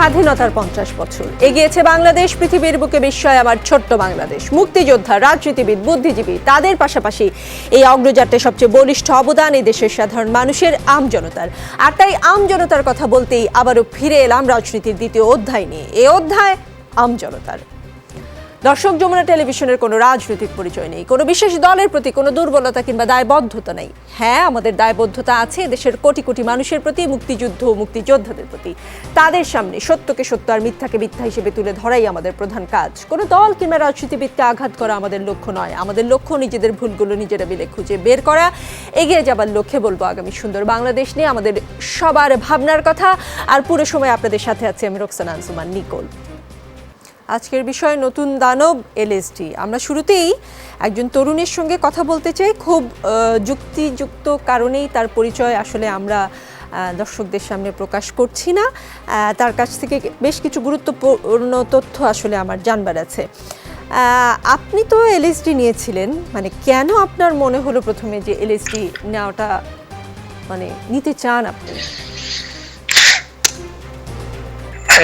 স্বাধীনতার 50 বছর এগিয়েছে বাংলাদেশ, পৃথিবীর বুকে বিস্ময় আমার ছোট্ট বাংলাদেশ। মুক্তিযোদ্ধা, রাজনীতিবিদ, বুদ্ধিজীবী তাদের পাশাপাশি এই অগ্রযাত্রে সবচেয়ে বলিষ্ঠ অবদান এই দেশের সাধারণ মানুষের, আমজনতার। আর তাই আমজনতার কথা বলতেই আবারও ফিরে এলাম রাজনীতির দ্বিতীয় অধ্যায় নিয়ে। এই অধ্যায় আমজনতার। দর্শক, যমুনা টেলিভিশনের কোনো রাজনৈতিক পরিচয় নেই, কোনো বিশেষ দলের প্রতি কোনো দুর্বলতা কিংবা দায়বদ্ধতা নেই। হ্যাঁ, আমাদের দায়বদ্ধতা আছে দেশের কোটি কোটি মানুষের প্রতি, মুক্তিযুদ্ধ ও মুক্তিযোদ্ধাদের প্রতি। তাদের সামনে সত্যকে সত্য আর মিথ্যাকে মিথ্যা হিসেবে তুলে ধরাই আমাদের প্রধান কাজ। কোনো দল কিংবা রাজনীতিবিদকে আঘাত করা আমাদের লক্ষ্য নয়। আমাদের লক্ষ্য নিজেদের ভুলগুলো নিজেরা মিলে খুঁজে বের করা, এগিয়ে যাবার লক্ষ্যে বলবো আগামী সুন্দর বাংলাদেশ নিয়ে আমাদের সবার ভাবনার কথা। আর পুরো সময় আপনাদের সাথে আছি আমি রোকসানা আনসুমান নিকোল। আজকের বিষয় নতুন দানব এলএসডি। আমরা শুরুতেই একজন তরুণীর সঙ্গে কথা বলতে চাই। খুব যুক্তিযুক্ত কারণেই তার পরিচয় আসলে আমরা দর্শকদের সামনে প্রকাশ করছি না। তার কাছ থেকে বেশ কিছু গুরুত্বপূর্ণ তথ্য আসলে আমার জানবার আছে। আপনি তো এলএসডি নিয়েছিলেন, মানে কেন আপনার মনে হলো প্রথমে যে এলএসডি নেওয়াটা মানে নিতে চান আপনি?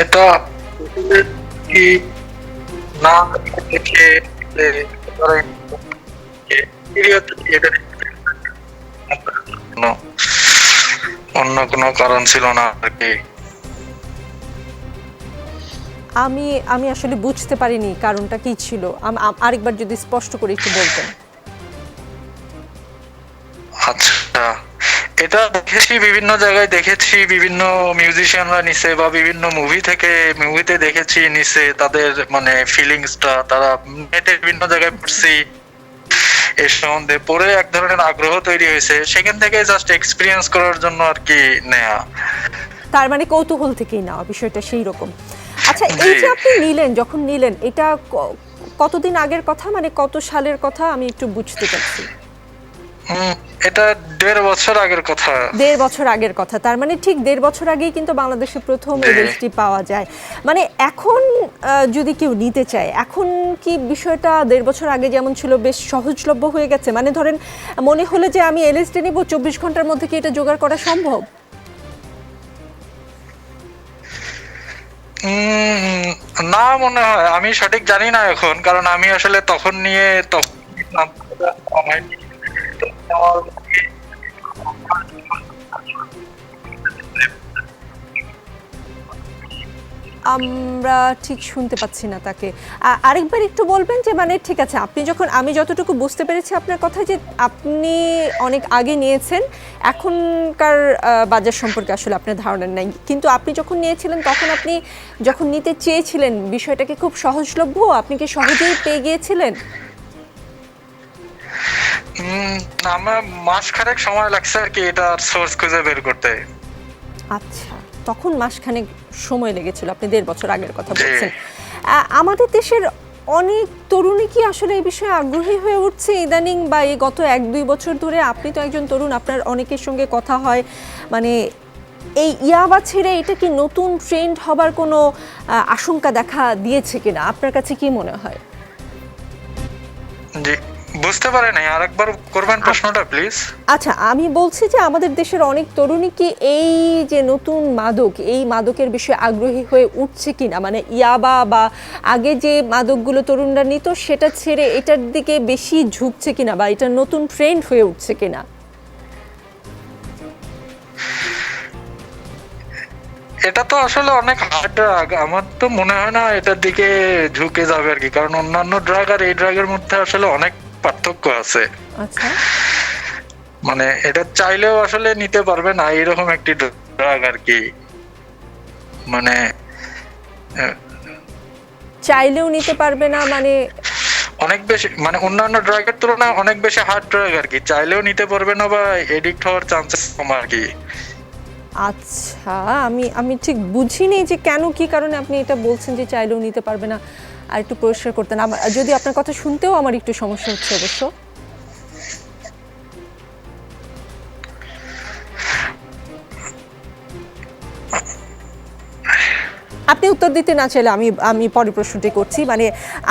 এটা কি না দেখে অন্য কোনো কারণ ছিল না আর কি। আমি আসলে বুঝতে পারিনি কারণটা কি ছিল। আরেকবার যদি স্পষ্ট করে একটু বলতেন। আচ্ছা, এটা দেখেছি, বিভিন্ন জায়গায় দেখেছি, বিভিন্ন মিউজিশিয়ানরা নিছে বা বিভিন্ন মুভিতে দেখেছি নিছে, তাদের মানে ফিলিংসটা তারা নেটে বিভিন্ন জায়গায় পড়ছি, এর সম্বন্ধে পড়ে এক ধরনের আগ্রহ তৈরি হয়েছে, সেখান থেকে জাস্ট এক্সপিরিয়েন্স করার জন্য আর কি নেয়া। তার মানে কৌতূহল থেকেই নেওয়া, বিষয়টা সেই রকম। আচ্ছা, এই যে আপনি যখন নিলেন, এটা কতদিন আগের কথা, মানে কত সালের কথা আমি একটু বুঝতে চাচ্ছি। এটা 1.5 বছর আগের কথা। 1.5 বছর আগের কথা, তার মানে ঠিক 1.5 বছর আগেই কিন্তু বাংলাদেশে প্রথম এলএসডি পাওয়া যায়। মানে এখন যদি কেউ নিতে চায়, এখন কি বিষয়টা 1.5 বছর আগে যেমন ছিল বেশ সহজলভ্য হয়ে গেছে? মানে ধরেন মনে হলে যে আমি এলএসডি নিব, 24 ঘন্টার মধ্যে কি এটা জোগাড় করা সম্ভব? না মনে হয়, আমি সঠিক জানি না এখন, কারণ আমি আসলে তখন নিয়ে আমরা ঠিক শুনতে পাচ্ছি না তাকে। আরেকবার একটু বলবেন যে মানে ঠিক আছে, আপনি যখন, আমি যতটুকু বুঝতে পেরেছি আপনার কথা, যে আপনি অনেক আগে নিয়েছেন, এখনকার বাজার সম্পর্কে আসলে আপনার ধারণা নাই, কিন্তু আপনি যখন নিয়েছিলেন তখন আপনি যখন নিতে চেয়েছিলেন বিষয়টাকে খুব সহজলভ্য, আপনি কি সহজেই পেয়ে গিয়েছিলেন? আমার মাসখানেক সময় লাগছে আর কি এটা সোর্স খুঁজে বের করতে। আচ্ছা, তখন মাসখানেক সময় লেগেছিল, আপনি 1.5 বছর আগের কথা বলছেন। আমাদের দেশের অনেক তরুণী কি আসলে এই বিষয়ে আগ্রহী হয়ে উঠছে ইদানিং, বা এই গত 1-2 বছর ধরে? আপনি তো একজন তরুণ, আপনার অনেকের সঙ্গে কথা হয়, মানে এই ইয়াবা ছেড়ে এটা কি নতুন ট্রেন্ড হবার কোনো আশঙ্কা দেখা দিয়েছে কিনা? আপনার কাছে কি মনে হয়? জি, বুঝতে পারে নাই, আরেকবার করবেন প্রশ্নটা প্লিজ। আচ্ছা, আমি বলছি যে আমাদের দেশের অনেক তরুণী কি এই যে নতুন মাদক, এই মাদকের বিষয়ে আগ্রহী হয়ে উঠছে কিনা? মানে ইয়াবা বা আগে যে মাদকগুলো তরুণরা নিত সেটা ছেড়ে এটার দিকে বেশি ঝুঁকছে কিনা, বা এটা নতুন ট্রেন্ড হয়ে উঠছে কিনা? এটা তো আসলে অনেক হার্ড ড্রাগ, আমার তো মনে হয় না এটার দিকে ঝুঁকে যাবে আর কি, কারণ অন্যান্য ড্রাগ আর এই ড্রাগের মধ্যে আসলে অনেক পার্থক্য আছে। আচ্ছা, মানে এটা চাইলেও আসলে নিতে পারবে না, এরকম একটি ড্রাগ আর কি। মানে চাইলেও নিতে পারবে না মানে? অনেক বেশি, মানে অন্যান্য ড্রাগের তুলনায় অনেক বেশি হার্ড ড্রাগ আর কি, চাইলেও নিতে পারবে না বা এডিক্ট হওয়ার চান্সেস কম আর কি। আচ্ছা, আমি ঠিক বুঝিনি যে কেন, কি কারণে আপনি এটা বলছেন যে চাইলেও নিতে পারবে না। আর একটু পরিষ্কার করতেন, যদি আপনার কথা শুনতেও আমার একটু সমস্যা হচ্ছে অবশ্য। আপনি উত্তর দিতে না চাইলে আমি পরের প্রশ্নটি করছি। মানে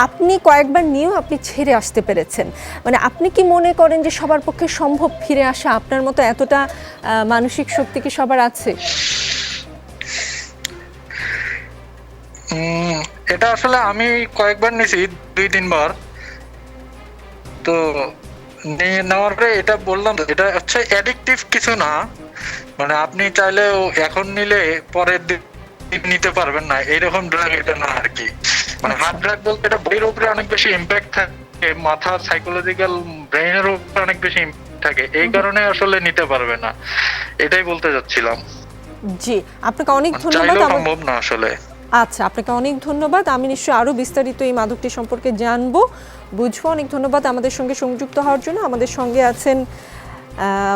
আপনি কয়েকবার নিয়েও আপনি ছেড়ে আসতে পেরেছেন, মানে আপনি কি মনে করেন যে সবার পক্ষে সম্ভব ফিরে আসা? আপনার মতো এতটা মানসিক শক্তি কি সবার আছে? উম, এটা আসলে আমি কয়েকবার নিছি, 2-3 বার। তো নিয়ে নেওয়ার পরে এটা বললাম তো, এটা হচ্ছে অ্যাডিকটিভ কিছু না। মানে আপনি চাইলেও এখন নিলে পরের দিন নিতে পারবেন না, এইরকম ড্রাগ এটা না আর কি। মানে আচ্ছা। হার্ড ড্রাগ বলতে এটা বডির উপরে অনেক বেশি ইম্প্যাক্ট থাকে, মাথার সাইকোলজিক্যাল ব্রেইনের উপরে অনেক বেশি ইম্প্যাক্ট থাকে, এই কারণে আসলে নিতে পারবে না, এটাই বলতে যাচ্ছিলাম। জি, আপনাকে অনেক ধন্যবাদ। চাইলেও সম্ভব না আসলে। আচ্ছা, আপনাকে অনেক ধন্যবাদ। আমি নিশ্চয়ই আরও বিস্তারিত এই মাদকটি সম্পর্কে জানবো, বুঝবো। অনেক ধন্যবাদ আমাদের সঙ্গে সংযুক্ত হওয়ার জন্য। আমাদের সঙ্গে আছেন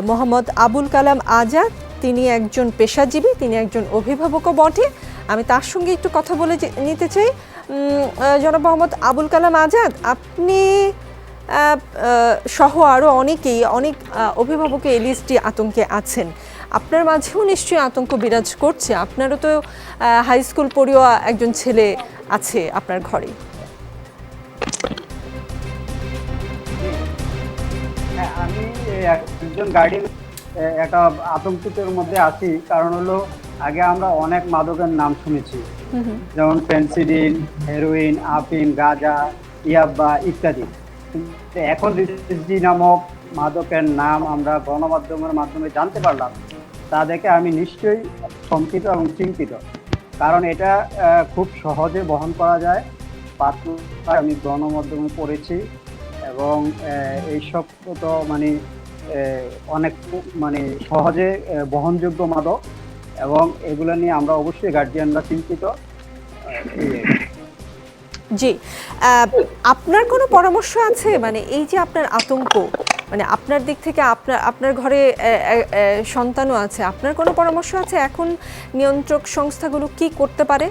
মোহাম্মদ আবুল কালাম আজাদ। তিনি একজন পেশাজীবী, তিনি একজন অভিভাবকও বটে। আমি তার সঙ্গে একটু কথা বলে নিতে চাই। জনাব মোহাম্মদ আবুল কালাম আজাদ, আপনি সহ আরও অনেকেই, অনেক অভিভাবক এই লিস্টে আতঙ্কে আছেন। আপনার মাঝেও নিশ্চয়ই আতঙ্ক বিরাজ করছে। আপনারও তো হাই স্কুল পড়ুয়া একজন ছেলে আছে আপনার ঘরে। হ্যাঁ, আমি একজন গার্ডিয়ান একটা আতঙ্কিতের মধ্যে আছি। কারণ হলো, আগে আমরা অনেক মাদকের নাম শুনেছি, যেমন ফেন্সিডিল, হেরোইন, আফিম, গাঁজা, ইয়াবা ইত্যাদি। কিন্তু এখন রিসডি নামক মাদকের নাম আমরা গণমাধ্যমের মাধ্যমে জানতে পারলাম। তা দেখে আমি নিশ্চয়ই শঙ্কিত এবং চিন্তিত। কারণ এটা খুব সহজে বহন করা যায়। আমি গণমাধ্যমে পড়েছি এবং এইসব তো মানে অনেক মানে সহজে বহনযোগ্য মাদক, এবং এগুলো নিয়ে আমরা অবশ্যই গার্জিয়ানরা চিন্তিত। জি, আপনার কোনো পরামর্শ আছে? মানে এই যে আপনার আতঙ্ক, মানে আপনার দিক থেকে, আপনার ঘরে সন্তানও আছে, আপনার কোনো পরামর্শ আছে এখন নিয়ন্ত্রক সংস্থাগুলো কি করতে পারে?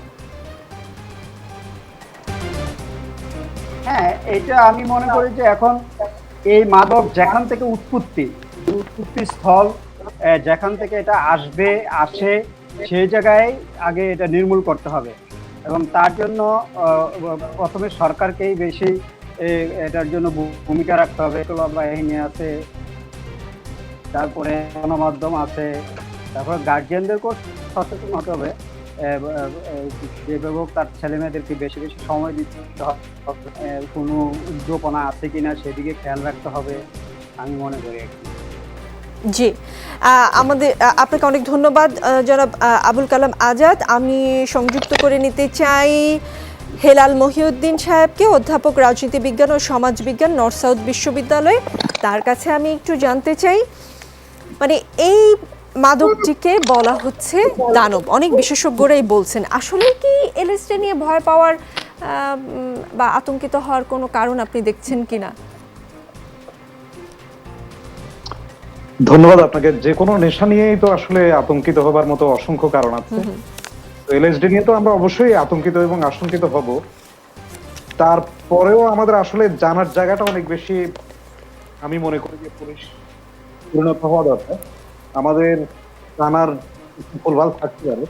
হ্যাঁ, এটা আমি মনে করি যে এখন এই মাদক যেখান থেকে উৎপত্তি স্থল, যেখান থেকে এটা আসে সেই জায়গায় আগে এটা নির্মূল করতে হবে। এবং তার জন্য প্রথমে সরকারকেই বেশি এটার জন্য ভূমিকা রাখতে হবে। বাহিনী আছে, তারপরে গণমাধ্যম আছে, তারপরে গার্জিয়ানদেরকেও সচেতন হতে হবে। অভিভাবক তার ছেলে মেয়েদেরকে বেশি বেশি সময় দিতে হবে, কোনো উদ্যোপনা আছে কিনা সেদিকে খেয়াল রাখতে হবে, আমি মনে করি। জি, আপনাকে অনেক ধন্যবাদ জনাব আবুল কালাম আজাদ। আমি সংযুক্ত করে নিতে চাই হেলাল মহিউদ্দিন সাহেবকে, অধ্যাপক রাজনীতি বিজ্ঞান ও সমাজ বিজ্ঞান, নর্থ সাউথ বিশ্ববিদ্যালয়। তার কাছে আমি একটু জানতে চাই, মানে এই মাদকটিকে বলা হচ্ছে দানব, অনেক বিশেষজ্ঞরাই বলছেন। আসলে কি এলএসডি নিয়ে ভয় পাওয়ার বা আতঙ্কিত হওয়ার কোনো কারণ আপনি দেখছেন কিনা? ধন্যবাদ আপনাকে। যে কোনো নেশা নিয়েই তো আসলে আতঙ্কিত হবার মতো অসংখ্য কারণ আছে। তো এলএসডি নিয়ে তো আমরা অবশ্যই আতঙ্কিত এবং আশঙ্কিত হব। তারপরেও আমাদের আসলে জানার জায়গাটা অনেক বেশি, আমি মনে করি যে পরিণত হওয়া দরকার। আমাদের জানার ভুলভাল থাকতে পারে,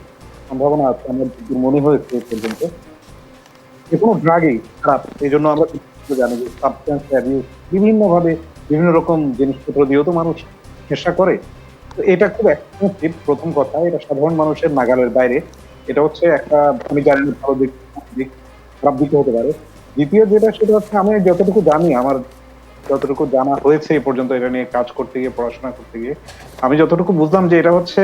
সম্ভাবনা আছে, আমার মনে হয়েছে পর্যন্ত যে কোনো ড্রাগই খারাপ। এই জন্য আমরা জানি যে সাবস্টেন্স অ্যাবিউজ বিভিন্নভাবে বিভিন্ন রকম জিনিসপত্র দিয়েও তো মানুষ নেশা করে। তো এটা খুব এক্সপেন্সিভ, প্রথম কথা। এটা সাধারণ মানুষের নাগালের বাইরে। এটা হচ্ছে একটা, আমি জানি না ভালো দিক খারাপ দিকে হতে পারে। দ্বিতীয় যেটা, সেটা হচ্ছে আমি যতটুকু জানি, আমার যতটুকু জানা হয়েছে এই পর্যন্ত এটা নিয়ে কাজ করতে গিয়ে, পড়াশোনা করতে গিয়ে, আমি যতটুকু বুঝলাম যে এটা হচ্ছে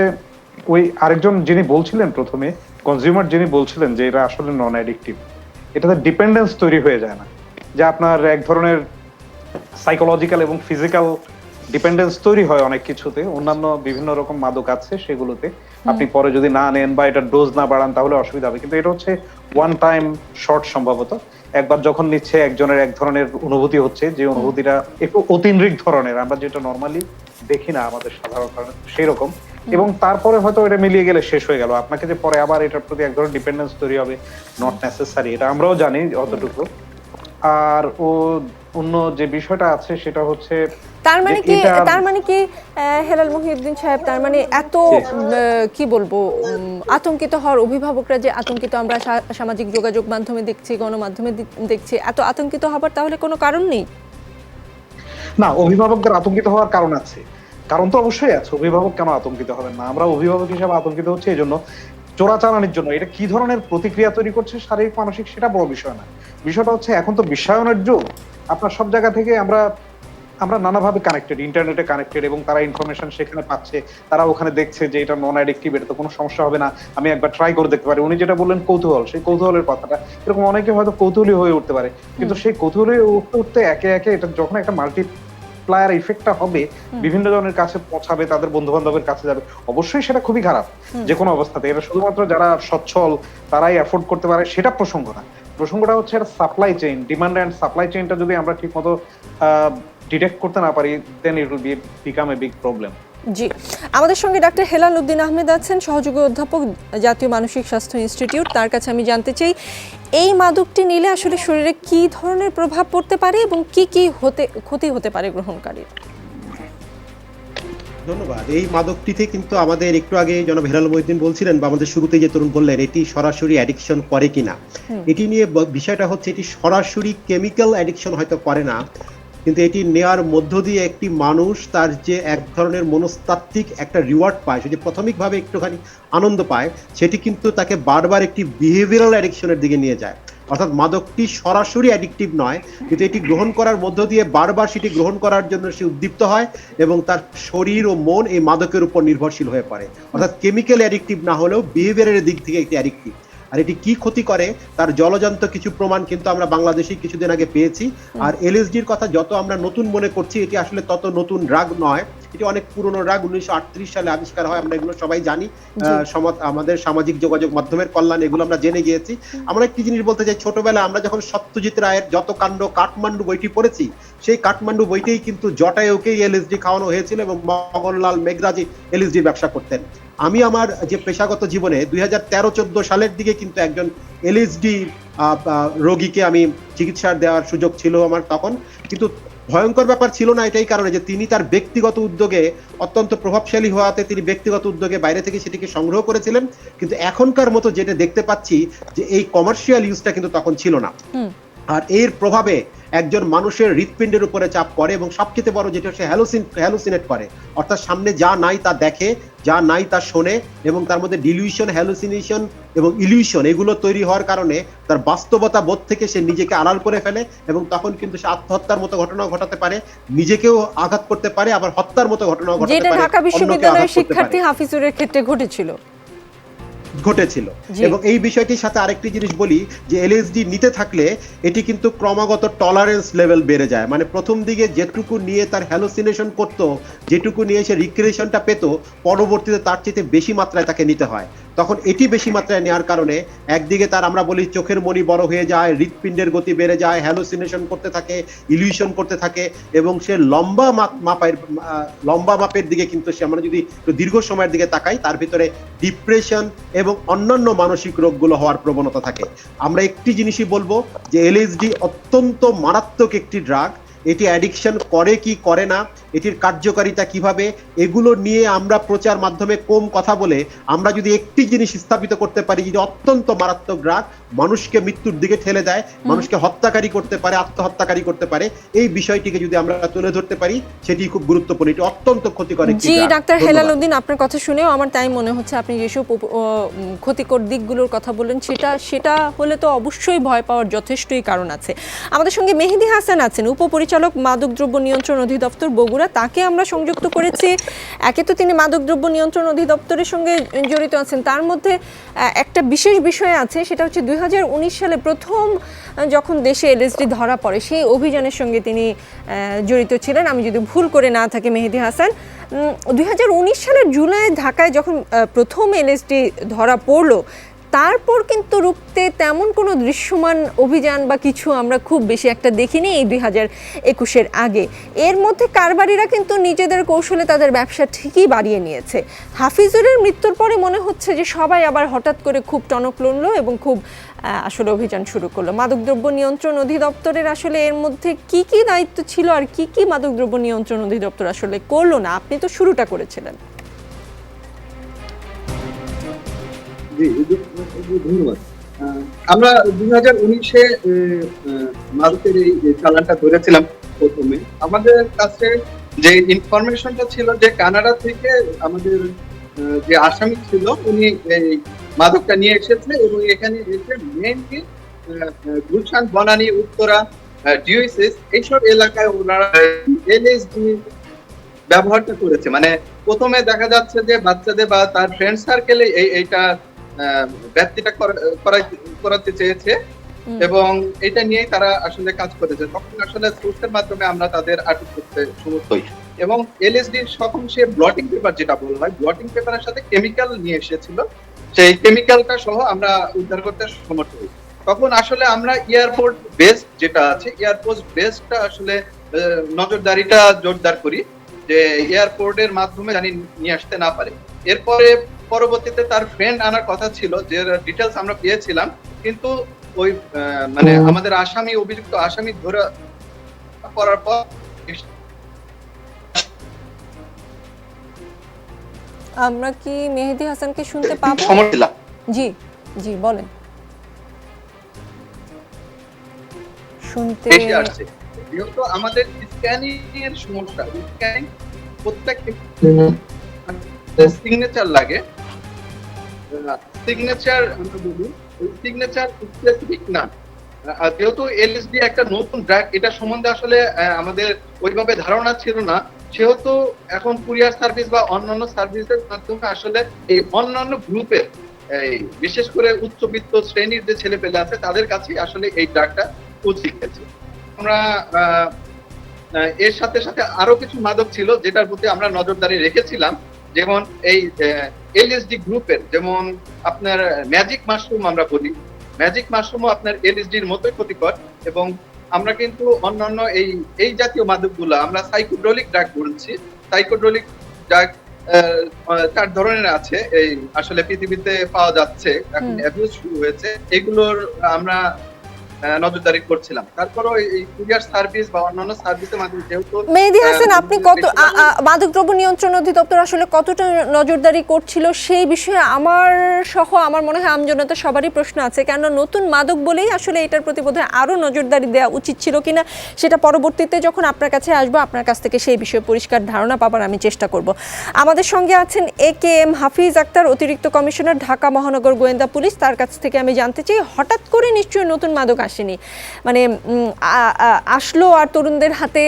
ওই আরেকজন যিনি বলছিলেন প্রথমে, কনজিউমার যিনি বলছিলেন যে এটা আসলে নন অ্যাডিকটিভ। এটাতে ডিপেন্ডেন্স তৈরি হয়ে যায় না, যে আপনার এক ধরনের সাইকোলজিক্যাল এবং ফিজিক্যাল ডিপেন্ডেন্স তৈরি হয় অনেক কিছুতে। অন্যান্য বিভিন্ন রকম মাদক আছে, সেগুলোতে আপনি পরে যদি না নেন বা এটা ডোজ না বাড়ান তাহলে অসুবিধা হবে। কিন্তু এটা হচ্ছে ওয়ান টাইম শর্ট, সম্ভবত একবার যখন নিচ্ছে একজনের এক ধরনের অনুভূতি হচ্ছে, যে অনুভূতিটা একটু অতিরিক্ত ধরনের, আমরা যেটা নর্মালি দেখি না আমাদের সাধারণ সেই রকম। এবং তারপরে হয়তো এটা মিলিয়ে গেলে শেষ হয়ে গেল। আপনাকে যে পরে আবার এটার প্রতি এক ধরনের ডিপেন্ডেন্স তৈরি হবে, নট নেসেসারি, এটা আমরাও জানি অতটুকু। আর অন্য যে বিষয়টা আছে সেটা হচ্ছে, তার মানে কি হেলাল মহিউদ্দিন সাহেব, তার মানে এত কি বলবো, আতঙ্কিত হওয়ার, অভিভাবকরা যে আতঙ্কিত, আমরা সামাজিক যোগাযোগ মাধ্যমে দেখছি, গণমাধ্যমে দেখছি, এত আতঙ্কিত হবার তাহলে কোনো কারণ নেই? না, অভিভাবকদের আতঙ্কিত হওয়ার কারণ আছে, কারণ তো অবশ্যই আছে। অভিভাবক কেন আতঙ্কিত হবেন না? আমরা অভিভাবক হিসেবে আতঙ্কিত হচ্ছে এই জন্য, চোরাচালানির জন্য এটা কি ধরনের প্রতিক্রিয়া তৈরি করছে শারীরিক মানসিক সেটা বড় বিষয় না। বিষয়টা হচ্ছে এখন তো বিশ্বায়নের যুগ, আপনার সব জায়গা থেকে আমরা নানাভাবে কানেক্টেড, ইন্টারনেটে কানেক্টেড, এবং তারা ইনফরমেশন সেখানে পাচ্ছে, তারা ওখানে দেখছে যে এটা নন অ্যাডিকটিভ, এটা তো কোনো সমস্যা হবে না, আমি একবার ট্রাই করে দেখতে পারি। উনি যেটা বললেন কৌতূহল, সেই কৌতূহলের কথাটা, এরকম অনেকে হয়তো কৌতূহলী হয়ে উঠতে পারে, কিন্তু সেই কৌতূহলী উঠতে উঠতে একে একে এটা যখন একটা মাল্টিপ্লায়ার ইফেক্টটা হবে, বিভিন্ন জনের কাছে পৌঁছাবে, তাদের বন্ধু বান্ধবের কাছে যাবে, অবশ্যই সেটা খুবই খারাপ যে কোনো অবস্থাতে। এটা শুধুমাত্র যারা সচ্ছল তারাই অ্যাফোর্ড করতে পারে সেটা প্রসঙ্গ না। প্রসঙ্গটা হচ্ছে এটা supply chain, demand and supply চেইনটা যদি আমরা ঠিক মতো ডিটেক্ট করতে না পারি, then it will become a big problem. জি, আমাদের সঙ্গে ডাক্তার হেলাল উদ্দিন আহমেদ আছেন, সহযোগী অধ্যাপক, জাতীয় মানসিক স্বাস্থ্য ইনস্টিটিউট। তার কাছে আমি জানতে চাই, এই মাদকটি নিলে আসলে শরীরে কি ধরনের প্রভাব পড়তে পারে এবং কি কি ক্ষতি হতে পারে গ্রহণকারীর? ধন্যবাদ। এই মাদকটিতে কিন্তু আমাদের একটু আগে জনাব হেলাল মহিউদ্দিন বলছিলেন, বা আমাদের শুরুতেই যে তরুণ বললেন, এটি সরাসরি অ্যাডিকশন করে কিনা। এটি নিয়ে বিষয়টা হচ্ছে, এটি সরাসরি কেমিক্যাল অ্যাডিকশন হয়তো করে না, কিন্তু এটি নেওয়ার মধ্য দিয়ে একটি মানুষ তার যে এক ধরনের মনস্তাত্ত্বিক একটা রিওয়ার্ড পায়, সেটি প্রাথমিকভাবে একটুখানি আনন্দ পায়, সেটি কিন্তু তাকে বারবার একটি বিহেভিয়ারাল অ্যাডিকশনের দিকে নিয়ে যায়। অর্থাৎ মাদকটি সরাসরি অ্যাডিকটিভ নয়, কিন্তু এটি গ্রহণ করার মধ্য দিয়ে বারবার সেটি গ্রহণ করার জন্য সে উদ্দীপ্ত হয় এবং তার শরীর ও মন এই মাদকের উপর নির্ভরশীল হয়ে পড়ে। অর্থাৎ কেমিক্যাল অ্যাডিকটিভ না হলেও বিহেভিয়ারের দিক থেকে একটি অ্যাডিকটিভ। আর এটি কি ক্ষতি করে তার জলজান্ত কিছু প্রমাণ কিন্তু আমরা বাংলাদেশে কিছুদিন আগে পেয়েছি। আর এলএসডির কথা যত আমরা নতুন মনে করছি, এটি আসলে তত নতুন ড্রাগ নয়, এটি অনেক পুরনো ড্রাগ, 1938 সালে আবিষ্কার হয়, আমরা এগুলো সবাই জানি। আমাদের সামাজিক যোগাযোগ মাধ্যমের কল্যাণ এগুলো আমরা জেনে গিয়েছি। আমরা একটি জিনিস বলতে চাই, ছোটবেলায় আমরা যখন সত্যজিৎ রায়ের যত কাণ্ড কাঠমান্ডু বইটি পড়েছি, সেই কাঠমান্ডু বইতেই কিন্তু জটায়ুকেই এলএসডি খাওয়ানো হয়েছিল এবং মগনলাল মেঘরাজি এলএসডির ব্যবসা করতেন। আমি আমার যে পেশাগত জীবনে 2013-14 সালের দিকে কিন্তু একজন এলএসডি রোগীকে আমি চিকিৎসা দেওয়ার সুযোগ ছিল আমার তখন। কিন্তু ভয়ঙ্কর ব্যাপার ছিল না এটাই কারণে যে তিনি তার ব্যক্তিগত উদ্যোগে, অত্যন্ত প্রভাবশালী হওয়াতে তিনি ব্যক্তিগত উদ্যোগে বাইরে থেকে সেটিকে সংগ্রহ করেছিলেন। কিন্তু এখনকার মতো যেটা দেখতে পাচ্ছি যে এই কমার্শিয়াল ইউজটা কিন্তু তখন ছিল না। আর এর প্রভাবে একজন মানুষের হৃৎপিণ্ডের উপরে চাপ পড়ে এবং সবচেয়ে বড় যেটা সে হ্যালুসিনেট করে, অর্থাৎ সামনে যা নাই তা দেখে, যা নাই তা শোনে, এবং তার মধ্যে ডিলিউশন, হ্যালুসিনেশন এবং ইলিউশন এগুলো তৈরি হওয়ার কারণে তার বাস্তবতা বোধ থেকে সে নিজেকে আড়াল করে ফেলে এবং তখন কিন্তু সে আত্মহত্যার মতো ঘটনাও ঘটাতে পারে, নিজেকেও আঘাত করতে পারে, আবার হত্যার মতো ঘটনাও ঘটাতে পারে। যেটা ঢাকা বিশ্ববিদ্যালয়ের শিক্ষার্থী হাফিজুরের ক্ষেত্রে ঘটেছিল। এবং এই বিষয়টির সাথে আরেকটি জিনিস বলি যে এলএসডি নিতে থাকলে এটি কিন্তু ক্রমাগত টলারেন্স লেভেল বেড়ে যায়। মানে প্রথম দিকে যেটুকু নিয়ে তার হ্যালুসিনেশন করত, যেটুকু নিয়ে সে রিক্রিয়েশনটা পেত, পরবর্তীতে তার চেয়ে বেশি মাত্রায় তাকে নিতে হয়। তখন এটি বেশি মাত্রায় নেওয়ার কারণে একদিকে তার আমরা বলি চোখের মনি বড় হয়ে যায়, হৃৎপিণ্ডের গতি বেড়ে যায়, হ্যালুসিনেশন করতে থাকে, ইলিউশন করতে থাকে, এবং সে লম্বা মাপের দিকে কিন্তু সে, আমরা যদি দীর্ঘ সময়ের দিকে তাকাই, তার ভিতরে ডিপ্রেশন এবং অন্যান্য মানসিক রোগগুলো হওয়ার প্রবণতা থাকে। আমরা একটি জিনিসই বলবো যে এলএসডি অত্যন্ত মারাত্মক একটি ড্রাগ। এটি অ্যাডিকশন করে কি করে না, এটির কার্যকারিতা কিভাবে, এগুলো নিয়ে আমরা প্রচার মাধ্যমে কম কথা বলে আমরা যদি একটি জিনিস স্থাপিত করতে পারি যে অত্যন্ত মারাত্মক ড্রাগ, মানুষকে মৃত্যুর দিকে ঠেলে দেয়, মানুষকে হত্যাকারী করতে পারে, আত্মহত্যাকারী করতে পারে, এই বিষয়টিকে যদি আমরা তুলে ধরতে পারি সেটি খুব গুরুত্বপূর্ণ। এটি অত্যন্ত ক্ষতিকর একটি ড্রাগ। জি ডাক্তার হেলাল উদ্দিন, আপনার কথা শুনেও আমার তাই মনে হচ্ছে আপনি যেসব ক্ষতিকর দিকগুলোর কথা বললেন সেটা হলে তো অবশ্যই ভয় পাওয়ার যথেষ্টই কারণ আছে। আমাদের সঙ্গে মেহেদী হাসান আছেন, উপপরিচালক মাদকদ্রব্য নিয়ন্ত্রণ অধিদপ্তর বগুড়া। তাকে আমরা সংযুক্ত করেছি। একে তো তিনি মাদকদ্রব্য নিয়ন্ত্রণ অধিদপ্তরের সঙ্গে জড়িত আছেন, তার মধ্যে একটা বিশেষ বিষয় আছে, সেটা হচ্ছে 2019 সালে প্রথম যখন দেশে এলএসডি ধরা পড়ে সেই অভিযানের সঙ্গে তিনি জড়িত ছিলেন, আমি যদি ভুল করে না থাকি মেহেদী হাসান। 2019 সালের জুলাই ঢাকায় যখন প্রথম এলএসডি ধরা পড়লো, তারপর কিন্তু রুখতে তেমন কোনো দৃশ্যমান অভিযান বা কিছু আমরা খুব বেশি একটা দেখিনি এই 2021-এর আগে। এর মধ্যে কারবারিরা কিন্তু নিজেদের কৌশলে তাদের ব্যবসা ঠিকই বাড়িয়ে নিয়েছে। হাফিজুরের মৃত্যুর পরে মনে হচ্ছে যে সবাই আবার হঠাৎ করে খুব টনক লড়লো এবং খুব আসলে অভিযান শুরু করলো। মাদকদ্রব্য নিয়ন্ত্রণ অধিদপ্তরের আসলে এর মধ্যে কি কি দায়িত্ব ছিল আর কি কি মাদকদ্রব্য নিয়ন্ত্রণ অধিদপ্তর আসলে করলো না? আপনি তো শুরুটা করেছিলেন। ধন্যবাদ। আমরা 2019-এ মাদকের এই চালানটা ধরেছিলাম। প্রথমে আমাদের কাছে যে ইনফরমেশনটা ছিল যে কানাডা থেকে আমাদের যে আসামি ছিল উনি এই মাদকটা নিয়ে এসেছে এবং এখানে এসে মেইনলি গুলশান, বনানী, উত্তরা, ডিওসিস এইসব এলাকায় ওনারা এলএসডি ব্যবহারটা করেছে। মানে প্রথমে দেখা যাচ্ছে যে বাচ্চাদের বা তার ফ্রেন্ড সার্কেলে এইটা ব্যাপ্তিটা করাতে চেয়েছে এবং এটা নিয়েই তারা আসলে কাজ করেছে। তখন আসলে সোর্সের মাধ্যমে আমরা তাদের আটক করতে সমর্থ হই এবং এলএসডির সকম সে ব্লটিং পেপার যেটা বলা হয়, ব্লটিং পেপারের সাথে কেমিক্যাল নিয়ে এসেছিল, সেই কেমিক্যালটা সহ আমরা উদ্ধার করতে সমর্থ হই। তখন আসলে আমরা এয়ারপোর্ট বেস যেটা আছে, এয়ারপোর্ট বেসটা আসলে নজরদারিটা জোরদার করি যে এয়ারপোর্টের মাধ্যমে জানি নিয়ে আসতে না পারে। এরপরে পরবর্তীতে তার ফ্রেন্ড আনার কথা ছিল, যে ডিটেলস আমরা পেয়েছিলাম, কিন্তু ওই মানে আমাদের আসামি, অভিযুক্ত আসামি ধরে করার পর আমরা কি মেহেদী হাসানকে শুনতে পাবো? সমস্যা জি জি বলেন। শুনতে বেশি আসছে যেহেতু আমাদের স্ক্যানিং এর সমস্যা, স্ক্যানিং প্রত্যেক সিগনেচার লাগে, সিগনেচার আমরা বলি ওই সিগনেচার স্পেসিফিক না। যেহেতু এলএসডি একটা নতুন ড্রাগ, এটা সম্বন্ধে আসলে আমাদের ওইভাবে ধারণা ছিল না, সেহেতু এখন কুরিয়ার সার্ভিস বা অন্যান্য সার্ভিসের মাধ্যমে আসলে এই অন্যান্য গ্রুপের এই বিশেষ করে উচ্চবিত্ত শ্রেণীর যে ছেলে পেলে আছে তাদের কাছে আসলে এই ড্রাগটা পৌঁছে গেছে। আমরা এর সাথে সাথে আরো কিছু মাদক ছিল যেটার প্রতি আমরা নজরদারি রেখেছিলাম, যেমন এই এলএসডি গ্রুপের, যেমন আপনার ম্যাজিক মাশরুম আমরা বলি, ম্যাজিক মাশরুমও আপনার এলএসডির মতোই ক্ষতিকর। এবং আমরা কিন্তু অন্যান্য এই জাতীয় মাদকগুলো আমরা সাইকোড্রলিক ড্রাগ বলছি। সাইকোড্রলিক ড্রাগ 4 ধরনের আছে, এই আসলে পৃথিবীতে পাওয়া যাচ্ছে, এখন অ্যাবিউজ শুরু হয়েছে, এগুলোর আমরা নজরদারি করছিলাম। তারপরও এই কুরিয়ার সার্ভিস বা অন্যান্য সার্ভিসের মাধ্যমে যেহেতু মেহেদী হাসান, আপনি কত মাদকদ্রব্য নিয়ন্ত্রণ অধিদপ্তর আসলে কতটা নজরদারি করছিল সেই বিষয়ে আমার সহ আমার মনে হয় আমজনতা সবারই প্রশ্ন আছে, কেন নতুন মাদক বলেই আসলে এটার প্রতি বোধহয় আরো নজরদারি দেওয়া উচিত ছিল কিনা, সেটা পরবর্তীতে যখন আপনার কাছে আসবো আপনার কাছ থেকে সেই বিষয়ে পরিষ্কার ধারণা পাবার আমি চেষ্টা করব। আমাদের সঙ্গে আছেন AKM হাফিজ আক্তার, অতিরিক্ত কমিশনার, ঢাকা মহানগর গোয়েন্দা পুলিশ। তার কাছ থেকে আমি জানতে চাই, হঠাৎ করে নিশ্চয়ই নতুন মাদক আসেনি, মানে আসলো আর তরুণদের হাতে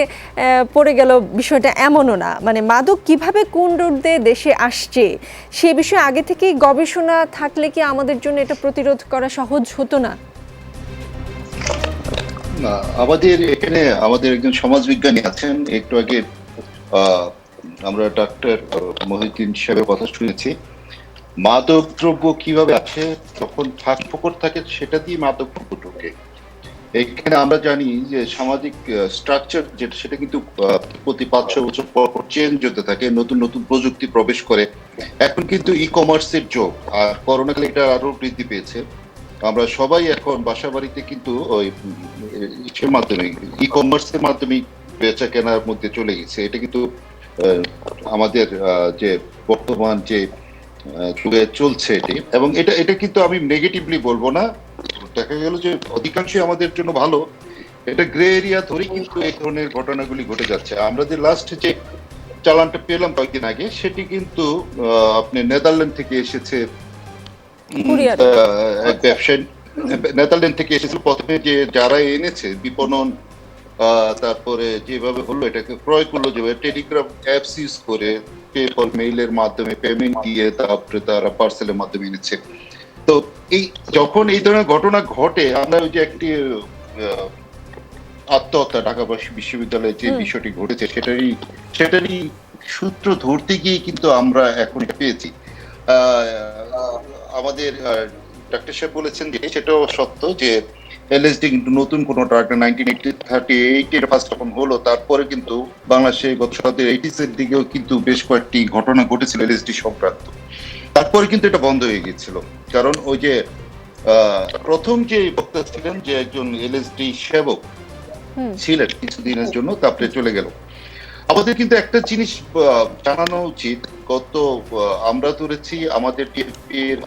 পড়ে গেল, বিষয়টা এমনও না। মানে মাদক কিভাবে কোন রুট দিয়ে দেশে আসছে সে বিষয়ে আগে থেকেই গবেষণা থাকলে কি আমাদের জন্য এটা প্রতিরোধ করা সহজ হতো না? না, আমাদের এখানে আমাদের একজন সমাজবিজ্ঞানী আছেন, একটু আগে আমরা ডাক্তার মহিউদ্দিন সাহেবের কথা শুনেছি। মাদক দ্রব্য কিভাবে আছে, যখন ফাঁক ফোকর থাকে সেটা দিয়ে মাদক দ্রব্য ঢোকে। এখানে আমরা জানি যে সামাজিক স্ট্রাকচার যেটা, সেটা কিন্তু প্রতি 5-6 বছর পর পর চেঞ্জ হতে থাকে, নতুন নতুন প্রযুক্তি প্রবেশ করে। এখন কিন্তু ই-কমার্সের যোগ, আর করোনাকালে এটা আরো বৃদ্ধি পেয়েছে। আমরা সবাই এখন বাসা বাড়িতে কিন্তু ওই ইসের মাধ্যমে, ই-কমার্সের মাধ্যমে বেচা কেনার মধ্যে চলে গেছে। এটা কিন্তু আমাদের যে বর্তমান যে যুগে চলছে এটি, এবং এটা কিন্তু আমি নেগেটিভলি বলবো না, দেখা গেল যে অধিকাংশই আমাদের জন্য ভালো। এটা গ্রে এরিয়া ধরেই কিন্তু এই ধরনের ঘটনাগুলি ঘটে যাচ্ছে। আমরা যে লাস্ট যে চালানটা পেলাম কয়েকদিন আগে, সেটি কিন্তু আপনি নেদারল্যান্ড থেকে এসেছে, এক ব্যবসায়ী নেদারল্যান্ড থেকে এসেছিল। প্রথমে যে যারা এনেছে বিপণন, তারপরে যেভাবে হলো এটাকে ক্রয় করলো, যেভাবে টেলিগ্রাম অ্যাপস ইউজ করে পেপল মেইলের মাধ্যমে পেমেন্ট দিয়ে তারপরে তারা পার্সেলের মাধ্যমে এনেছে। তো এই যখন এই ধরনের ঘটনা ঘটে, আমরা ওই যে একটি আত্মহত্যা ঢাকা বিশ্ববিদ্যালয়ে যে বিষয়টি ঘটেছে সেটারই সূত্র ধরতে গিয়ে কিন্তু আমরা এখন এটা পেয়েছি। আমাদের ডাক্তার সাহেব বলেছেন যে সেটাও সত্য যে এলএসডি কিন্তু নতুন কোন ড্রাগ না, 1938 ফার্স্ট যখন হলো, তারপরে কিন্তু বাংলাদেশে গত শতাব্দীর 80s এর দিকেও কিন্তু বেশ কয়েকটি ঘটনা ঘটেছিল এলএসডি সংক্রান্ত। তারপরে কিন্তু এটা বন্ধ হয়ে গিয়েছিল, কারণ ওই যে প্রথম যে বক্তা ছিলেন, যে একজন এলএসডি সেবক ছিলেন কিছুদিনের জন্য, তারপরে চলে গেল। আমাদের কিন্তু একটা জিনিস জানানো উচিত, আমরা ধরেছি আমাদের টিএফপির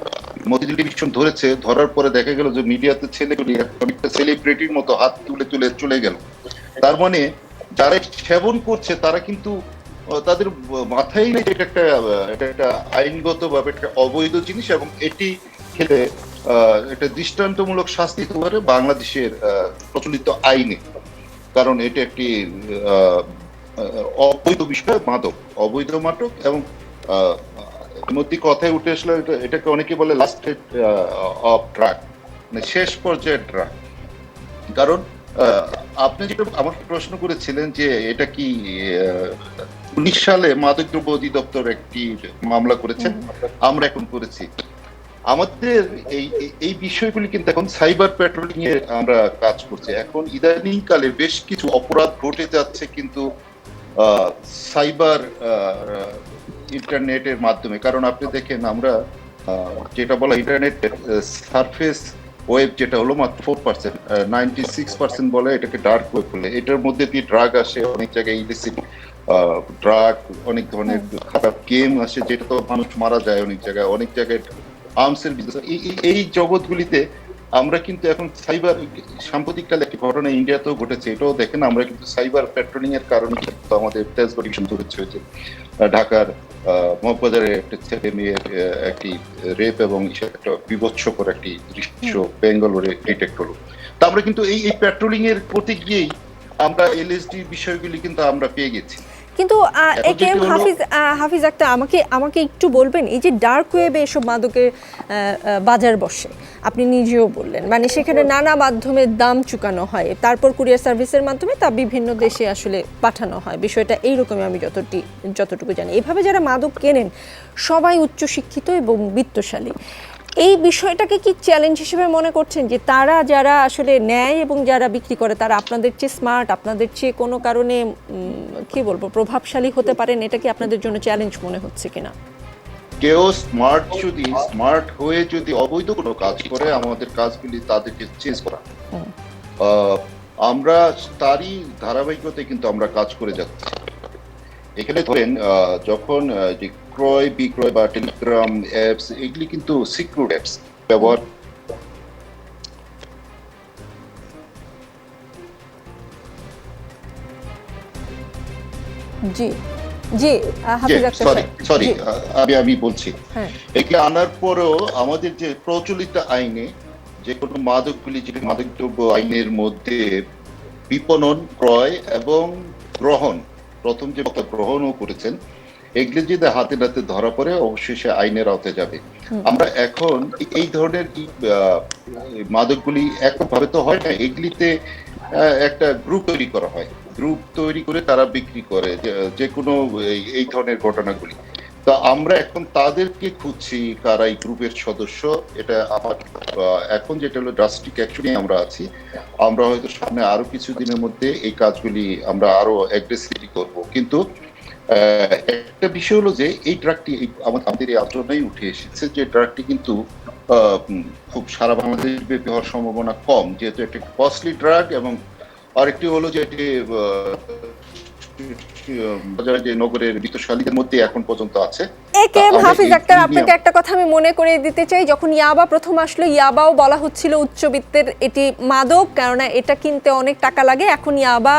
মতিঝিল ডিভিশন ধরেছে, ধরার পরে দেখা গেল যে মিডিয়াতে ছেলেগুলি অনেকটা সেলিব্রিটির মতো হাত তুলে তুলে চলে গেল। তার মানে যারা সেবন করছে তারা কিন্তু তাদের মাথায় নেই এটা একটা আইনগত ভাবে একটা অবৈধ জিনিস, এবং এটি খেলে একটা দৃষ্টান্তমূলক শাস্তি হতে পারে বাংলাদেশের প্রচলিত আইনে, কারণ এটা একটি অবৈধ বিষয়, অবৈধ মাদক, এবং এর মধ্যে কথায় উঠে আসলে এটাকে অনেকে বলে লাস্ট স্টেজ অফ ড্রাগ, মানে শেষ পর্যায়ের ড্রাগ। কারণ আপনি যেটা আমার প্রশ্ন করেছিলেন যে এটা কি 19 সালে মাদকদ্রব্য অধিদপ্তর একটি মামলা করেছেন, আমরা এখন করেছি। আমাদের এই বিষয়গুলি কিন্তু এখন সাইবার প্যাট্রোলিং এ আমরা কাজ করছি। এখন ইদানিং কালে বেশ কিছু অপরাধ ঘটে যাচ্ছে কিন্তু সাইবার ইন্টারনেটের মাধ্যমে। কারণ আপনি দেখেন আমরা যেটা বলা ইন্টারনেটের সারফেস ওয়েব যেটা হলো মাত্র 4%, 96% বলে এটাকে ডার্ক ওয়েব বলে। এটার মধ্যে দিয়ে ড্রাগ আসে, অনেক জায়গায় ইলিসিট ড্রাগ, অনেক ধরনের খারাপ গেম আসে, যেটা তো মানুষ মারা যায় অনেক জায়গায় আর্মসের বিজনেস। এই জগৎগুলিতে আমরা কিন্তু এখন সাইবার, সাম্প্রতিককালে একটি ঘটনা ইন্ডিয়াতেও ঘটেছে, এটাও দেখেন, আমরা কিন্তু সাইবার প্যাট্রোলিং এর কারণে কিন্তু আমাদের তেজগাঁও ডিভিশন হয়েছে, ঢাকার মগবাজারে একটা ছেলে মেয়ের একটি রেপ এবং একটা বিভৎসকর একটি দৃশ্য বেঙ্গালোরে ডিটেক্ট হলো। তা আমরা কিন্তু এই প্যাট্রোলিং এর করতে গিয়েই আমরা এলএসডি বিষয়গুলি কিন্তু আমরা পেয়ে গেছি। কিন্তু হাফিজ আক্তার, আমাকে একটু বলবেন, এই যে ডার্ক ওয়েবে এসব মাদকের বাজার বসে, আপনি নিজেও বললেন, মানে সেখানে নানা মাধ্যমে দাম চুকানো হয়, তারপর কুরিয়ার সার্ভিসের মাধ্যমে তা বিভিন্ন দেশে আসলে পাঠানো হয়, বিষয়টা এইরকমই আমি যতটুকু জানি। এইভাবে যারা মাদক কেনেন সবাই উচ্চশিক্ষিত এবং বিত্তশালী। এই বিষয়টাকে কি চ্যালেঞ্জ হিসেবে মনে করছেন যে তারা যারা আসলে নেয় এবং যারা বিক্রি করে তারা আপনাদের চেয়ে স্মার্ট, আপনাদের চেয়ে কোনো কারণে কি বলবো প্রভাবশালী হতে পারেন? এটা কি আপনাদের জন্য চ্যালেঞ্জ মনে হচ্ছে কিনা? কেউ স্মার্ট হয়ে যদি অবৈধ কোনো কাজ করে, আমাদের কাজগুলি তাদেরকে চেঞ্জ করা, আমরা তারই ধারাবাহিকতায় কিন্তু আমরা কাজ করে যাচ্ছি। এখানে ধরেন যখন যে ক্রয় বিক্রয় বা টেলিগ্রাম অ্যাপস, এগুলি কিন্তু সিকিউর অ্যাপস ব্যবহার। আমি বলছি, এগুলো আনার পরেও আমাদের যে প্রচলিত আইনে যে কোনো মাদকগুলি, যে মাদকদ্রব্য আইনের মধ্যে বিপণন, ক্রয় এবং গ্রহণ, প্রথম যে গ্রহণও করেছেন, এগুলি যদি হাতে নাতে ধরা পড়ে অবশ্যই সে আইনের আওতায় যাবে। আমরা এখন এই ধরনের মাদকগুলি একভাবে তো হয় না, এগুলিতে একটা গ্রুপ তৈরি করা হয়, গ্রুপ তৈরি করে তারা বিক্রি করে যে কোনো এই ধরনের ঘটনাগুলি। তো আমরা এখন তাদেরকে খুঁজছি কারা এই গ্রুপের সদস্য। এটা আমার এখন যেটা হলো ড্রাস্টিক অ্যাকশনে আমরা আছি। আমরা হয়তো সামনে আরো কিছু দিনের মধ্যে এই কাজগুলি আমরা আরো অ্যাগ্রেসিভলি করব। কিন্তু একটা বিষয় হলো যে এই ড্রাগটি আমাদের এই আলোচনায় উঠে এসেছে যে ড্রাগটি কিন্তু খুব সারা বাংলাদেশ ব্যাপী হওয়ার সম্ভাবনা কম, যেহেতু একটি কস্টলি ড্রাগ, এবং আরেকটি হলো যে এটি যে নগরের বিত্তশালীদের মধ্যে এখন পর্যন্ত আছে। হাফিজ আক্তার, আপনাকে একটা কথা আমি মনে করে দিতে চাই, যখন ইয়াবা প্রথম আসলো, ইয়াবাও বলা হচ্ছিল উচ্চবিত্তের এটি মাদক, কেননা এটা কিনতে অনেক টাকা লাগে। এখন ইয়াবা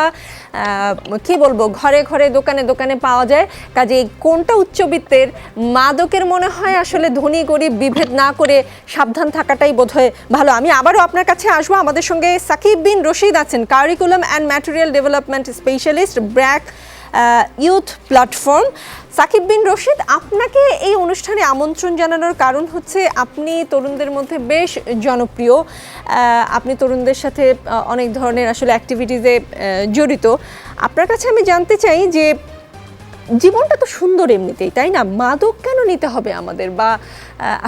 কি বলবো, ঘরে ঘরে দোকানে দোকানে পাওয়া যায়। কাজে কোনটা উচ্চবিত্তের মাদকের মনে হয় আসলে ধনী গরিব বিভেদ না করে সাবধান থাকাটাই বোধহয় ভালো। আমি আবারও আপনার কাছে আসবো। আমাদের সঙ্গে সাকিব বিন রশিদ আছেন, curriculum and material development specialist, BRAC youth platform. Sakib bin Rashid, আপনাকে এই অনুষ্ঠানে আমন্ত্রণ জানানোর কারণ হচ্ছে আপনি তরুণদের মধ্যে বেশ জনপ্রিয়, আপনি তরুণদের সাথে অনেক ধরনের আসলে অ্যাক্টিভিটিসে জড়িত। আপনার কাছে আমি জানতে চাই যে জীবনটা তো সুন্দর এমনিতেই, তাই না? মাদক কেন নিতে হবে আমাদের, বা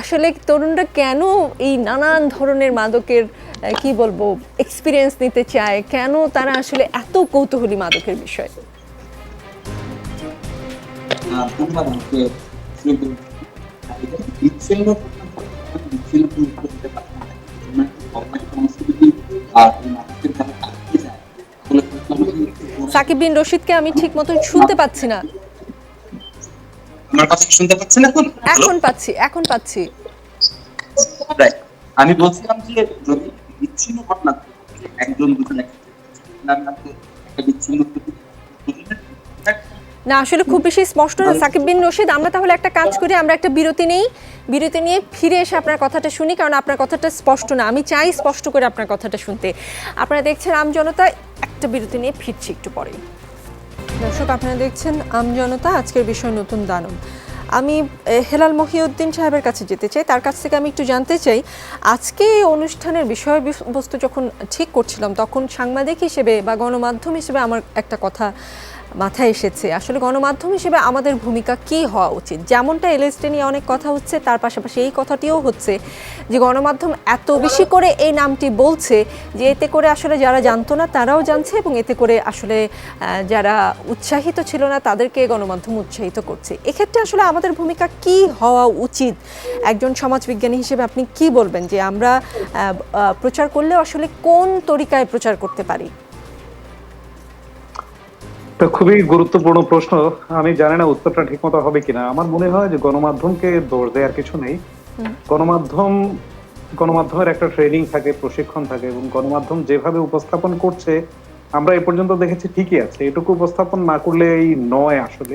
আসলে তরুণরা কেন এই নানান ধরনের মাদকের কি বলবো এক্সপিরিয়েন্স নিতে চায়, কেন তারা আসলে এত কৌতূহলী মাদকের বিষয়ে? সাকিব বিন রশিদকে আমি ঠিক মতো শুনতে পাচ্ছি না। আমার কথা শুনতে পাচ্ছেন এখন? এখন পাচ্ছি। আমি বলছিলাম যে যদি বিচ্ছিন্ন ঘটনা একজন দুজন একটা বিচ্ছিন্ন না আসলে খুব বেশি স্পষ্ট না সাকিব বিন রশিদ। আমরা তাহলে একটা কাজ করি, আমরা একটা বিরতি নেই, বিরতি নিয়ে ফিরে এসে আপনার কথাটা শুনি, কারণ আপনার কথাটা স্পষ্ট না। আমি চাই স্পষ্ট করে আপনার কথাটা শুনতে। আপনারা দেখছেন আমজনতা, একটা বিরতি নিয়ে ফিরছি একটু পরেই। দর্শক, আপনারা দেখছেন আমজনতা, আজকের বিষয় নতুন দানব। আমি হেলাল মহিউদ্দিন সাহেবের কাছে যেতে চাই, তার কাছ থেকে আমি একটু জানতে চাই, আজকে এই অনুষ্ঠানের বিষয়বস্তু যখন ঠিক করছিলাম তখন সাংবাদিক হিসেবে বা গণমাধ্যম হিসেবে আমার একটা কথা মাথায় এসেছে, আসলে গণমাধ্যম হিসেবে আমাদের ভূমিকা কী হওয়া উচিত। যেমনটা এলএসডি নিয়ে অনেক কথা হচ্ছে, তার পাশাপাশি এই কথাটিও হচ্ছে যে গণমাধ্যম এত বেশি করে এই নামটি বলছে যে এতে করে আসলে যারা জানতো না তারাও জানছে, এবং এতে করে আসলে যারা উৎসাহিত ছিল না তাদেরকে গণমাধ্যম উৎসাহিত করছে। এক্ষেত্রে আসলে আমাদের ভূমিকা কি হওয়া উচিত? একজন সমাজবিজ্ঞানী হিসেবে আপনি কি বলবেন যে আমরা প্রচার করলেও আসলে কোন তরিকায় প্রচার করতে পারি? খুবই গুরুত্বপূর্ণ প্রশ্ন। আমি জানি না উত্তরটা ঠিক মতো হবে কিনা। আমার মনে হয় যে গণমাধ্যমকে দোষ দেওয়ার কিছু নেই। গণমাধ্যমের একটা ট্রেনিং থাকে, প্রশিক্ষণ থাকে, এবং গণমাধ্যম যেভাবে উপস্থাপন করছে আমরা এ পর্যন্ত দেখেছি ঠিকই আছে। এটুকু উপস্থাপন না করলে এই নয় আসলে,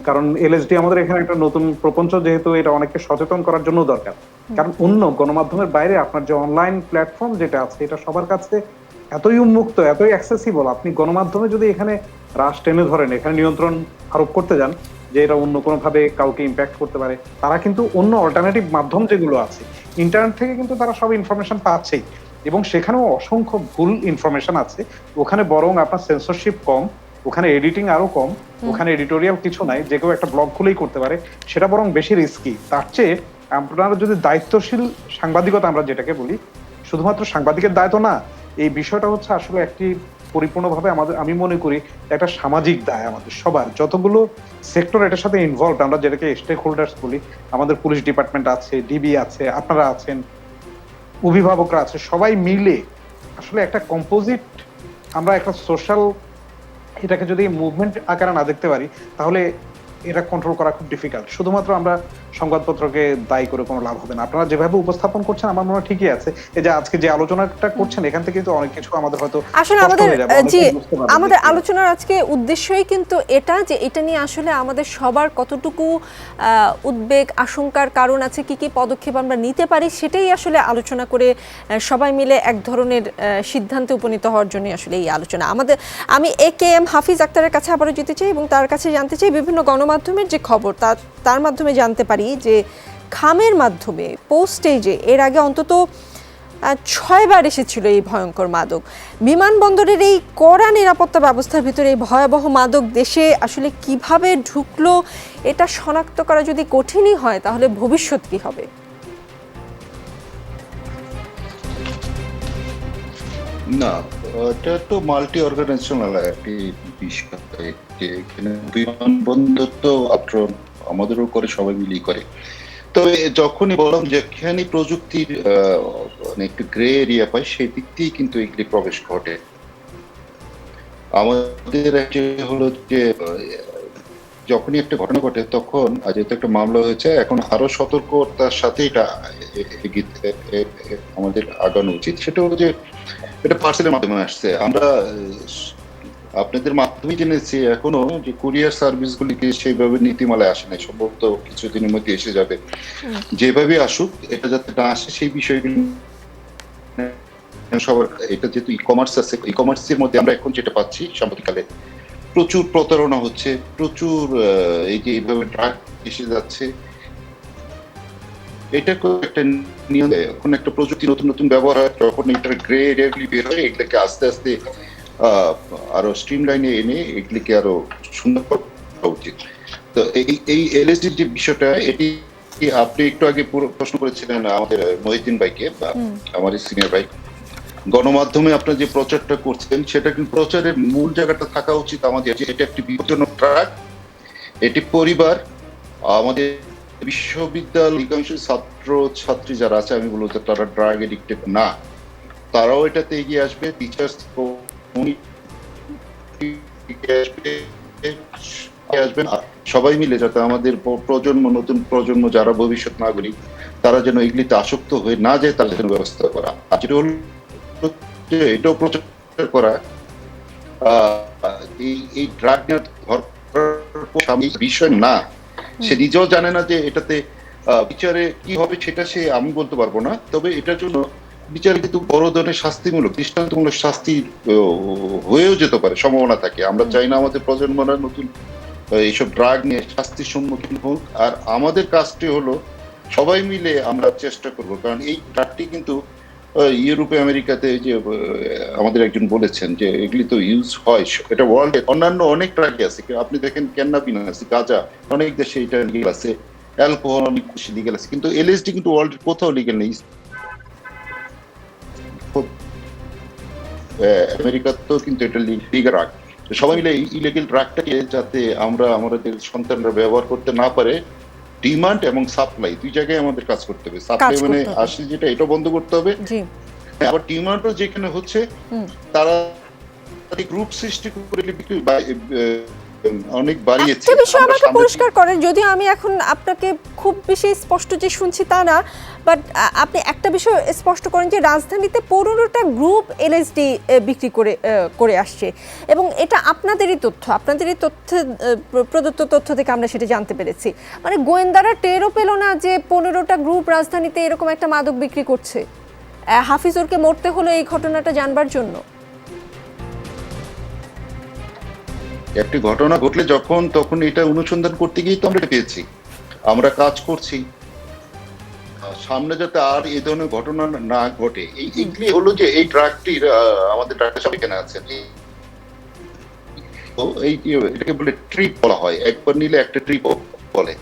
কারণ এলএসডি আমাদের এখানে একটা নতুন প্রপঞ্চ, যেহেতু এটা অনেককে সচেতন করার জন্য দরকার। কারণ অন্য গণমাধ্যমের বাইরে আপনার যে অনলাইন প্ল্যাটফর্ম যেটা আছে এটা সবার কাছে এতই উন্মুক্ত, এতই অ্যাক্সেসিবল। আপনি গণমাধ্যমে যদি এখানে রাশ টেনে ধরেন, এখানে নিয়ন্ত্রণ আরোপ করতে যান যে এটা অন্য কোনো ভাবে কাউকে ইম্প্যাক্ট করতে পারে, তারা কিন্তু অন্য অল্টারনেটিভ মাধ্যম যেগুলো আছে ইন্টারনেট থেকে কিন্তু তারা সব ইনফরমেশন পাচ্ছেই, এবং সেখানেও অসংখ্য ভুল ইনফরমেশন আছে। ওখানে বরং আপনার সেন্সরশিপ কম, ওখানে এডিটিং আরো কম, ওখানে এডিটোরিয়াল কিছু নাই, যে কেউ একটা ব্লগ খুলেই করতে পারে, সেটা বরং বেশি রিস্কি। তার চেয়ে আপনারা যদি দায়িত্বশীল সাংবাদিকতা আমরা যেটাকে বলি, শুধুমাত্র সাংবাদিকের দায়িত্ব না, এই বিষয়টা হচ্ছে আসলে একটি পরিপূর্ণভাবে আমাদের, আমি মনে করি একটা সামাজিক দায় আমাদের সবার, যতগুলো সেক্টর এটার সাথে ইনভলভ, আমরা যেটাকে স্টেক হোল্ডার্স বলি, আমাদের পুলিশ ডিপার্টমেন্ট আছে, ডিবি আছে, আপনারা আছেন, অভিভাবকরা আছে, সবাই মিলে আসলে একটা কম্পোজিট, আমরা একটা সোশ্যাল, এটাকে যদি মুভমেন্ট আকারে না দেখতে পারি তাহলে এটা কন্ট্রোল করা খুব ডিফিকাল্ট। শুধুমাত্র আমরা সংবাদপত্রকে দায়ী করে কোনো লাভ হবে না। আপনারা যেভাবে উপস্থাপন করছেন আমার মনে হয় ঠিকই আছে। এই যে আজকে যে আলোচনাটা করছেন এখান থেকে কিন্তু অনেক কিছু আমাদের হয়তো আসলে আমাদের আলোচনার আজকে উদ্দেশ্যই কিন্তু এটা, যে এটা নিয়ে আসলে আমাদের সবার কতটুকু উদ্বেগ আশঙ্কার কারণ আছে, কি কি পদক্ষেপ আমরা নিতে পারি, সেটাই আসলে আলোচনা করে সবাই মিলে এক ধরনের সিদ্ধান্তে উপনীত হওয়ার জন্য আসলে এই আলোচনা। আমি AKM হাফিজ আক্তারের কাছে আবারও যেতে চাই এবং তার কাছে জানতে চাই বিভিন্ন গণমাধ্যমের যে খবর তার মাধ্যমে জানতে পারি যে খামের মাধ্যমে পোস্টেজে এর আগে অন্তত 6 বার এসেছিল এই ভয়ঙ্কর মাদক। বিমানবন্দরের এই কড়া নিরাপত্তা ব্যবস্থার ভিতরে এই ভয়াবহ মাদক দেশে আসলে কিভাবে ঢুকলো, এটা শনাক্ত করা যদি কঠিনই হয় তাহলে ভবিষ্যৎ কি হবে? না, এটা তো মাল্টি অর্গানাইজেশনাল একটি বিষয়। এখানে বিমানবন্দর তো আপনার আমাদেরও করে, সবাই মিলিয়ে করে। তবে যখনই বললাম যে এখানে প্রযুক্তির একটু গ্রে এরিয়া পাই, সেই দিক দিয়েই কিন্তু এগুলি প্রবেশ ঘটে। আমাদের হলো যে যখনই একটা ঘটনা ঘটে তখন, যেহেতু একটা মামলা হয়েছে, এখন আরো সতর্কতার সাথে এটা আমাদের আগানো উচিত। সেটা হলো যে এটা পার্সেলের মাধ্যমে আসছে। আমরা আপনাদের মাধ্যমে জেনেছি এখনো যে কুরিয়ার সার্ভিস গুলিকে সেইভাবে নীতিমালায় আসে নাই, সম্ভবত কিছুদিনের মধ্যে এসে যাবে। যেভাবে আসুক, এটা যাতে না আসে সেই বিষয়গুলি সবার, এটা যেহেতু ই-কমার্স আছে, ই-কমার্সের মধ্যে আমরা এখন যেটা পাচ্ছি সাম্প্রতিককালে প্রচুর প্রতারণা হচ্ছে, প্রচুর এই যে এইভাবে ড্রাগ এসে যাচ্ছে, এটা একটা নিয়ম। এখন একটা প্রযুক্তি নতুন নতুন ব্যবহার হয়, যখন এটার গ্রে এরিয়াগুলি বের হয়, এগুলোকে আস্তে আস্তে আরো স্ট্রিমলাইনে এনে এগুলিকে আরো সুন্দর করা উচিত। তো এই এলএসডির যে বিষয়টা, এটি আপনি একটু আগে প্রশ্ন করেছিলেন আমাদের মহিউদ্দিন ভাইকে, বা আমার সিনিয়র ভাই, গণমাধ্যমে আপনার যে প্রচারটা করছেন সেটা কিন্তু প্রচারের মূল জায়গাটা থাকা উচিত আমাদের, যে এটা একটি বিপজ্জনক ট্রাক, এটি পরিবার, আমাদের বিশ্ববিদ্যালয় অধিকাংশ ছাত্র ছাত্রী যারা আছে, আমি বলবো তারা ড্রাগ এডিক্টেড না, তারাও এটাতে এগিয়ে আসবে, টিচার্স আসবেন, সবাই মিলে যাতে আমাদের প্রজন্ম, নতুন প্রজন্ম যারা ভবিষ্যৎ নাগরিক, তারা যেন এগুলিতে আসক্ত হয়ে না যায়, তার জন্য ব্যবস্থা করা। আর যেটা হল এটাও প্রচার করা, এই ড্রাগ বিষয় না, সে নিজেও জানে না যে এটাতে বিচারে কি হবে সেটা সে আমি বলতে পারবো না। তবে এটার জন্য বিচারে কিন্তু বড় ধরনের শাস্তিমূলক দৃষ্টান্তমূলক শাস্তি হয়েও যেতে পারে, সম্ভাবনা থাকে। আমরা চাই না আমাদের প্রজন্মরা নতুন এইসব ড্রাগ নিয়ে শাস্তির সম্মুখীন হোক। আর আমাদের কাজটি হলো সবাই মিলে আমরা চেষ্টা করব, কারণ এই ড্রাগটি কিন্তু ইউরোপে আমেরিকাতে যে আমাদের একজন বলেছেন যে এগুলি তো ইউজ হয়, এটা ওয়ার্ল্ডে অন্যান্য অনেক ড্রাগ আছে। আপনি দেখেন ক্যানাবিনাস, গাঁজা অনেক দেশে এটা লিগ্যাল আছে, অ্যালকোহল অনেক বেশি লিগ্যাল আছে, কিন্তু এলএসডি কিন্তু ওয়ার্ল্ডের কোথাও লিগ্যাল নেই। আমেরিকাতেও কিন্তু এটা লিগ্যাল ড্রাগ। সবাই মিলে এই ইলিগ্যাল ড্রাগটাকে যাতে আমরা আমাদের সন্তানরা ব্যবহার করতে না পারে, ডিমান্ড এবং সাপ্লাই দুই জায়গায় আমাদের কাজ করতে হবে। সাপ্লাই মানে আসে যেটা, এটা বন্ধ করতে হবে। আবার ডিমান্ডও যেখানে হচ্ছে তারা গ্রুপ সৃষ্টি করে অনেক বাড়িয়েছে। একটা বিষয় আমাকে পরিষ্কার করেন, যদিও আমি এখন আপনাকে খুব বেশি স্পষ্ট যে শুনছি তা না, বাট আপনি একটা বিষয় স্পষ্ট করেন যে রাজধানীতে 15টা গ্রুপ এলএসডি বিক্রি করে আসছে, এবং এটা আপনাদেরই তথ্য, আপনাদেরই প্রদত্ত তথ্য থেকে আমরা সেটা জানতে পেরেছি। মানে গোয়েন্দারা টেরও পেল না যে 15টা গ্রুপ রাজধানীতে এরকম একটা মাদক বিক্রি করছে। হাফিজুরকে মরতে হলো এই ঘটনাটা জানবার জন্য। একটি ঘটনা ঘটলে তখন এটা অনুসন্ধান করতে গিয়ে তো আমরা পেয়েছি, আমরা কাজ করছি সামনে যাতে আর এই ধরনের ঘটনা না ঘটে। এইগুলি হলো যে এই ড্রাগটির আমাদের ড্রাগের সব এখানে আছে, এটাকে বলে ট্রিপ বলা হয়। একবার নিলে একটা ট্রিপ বলে,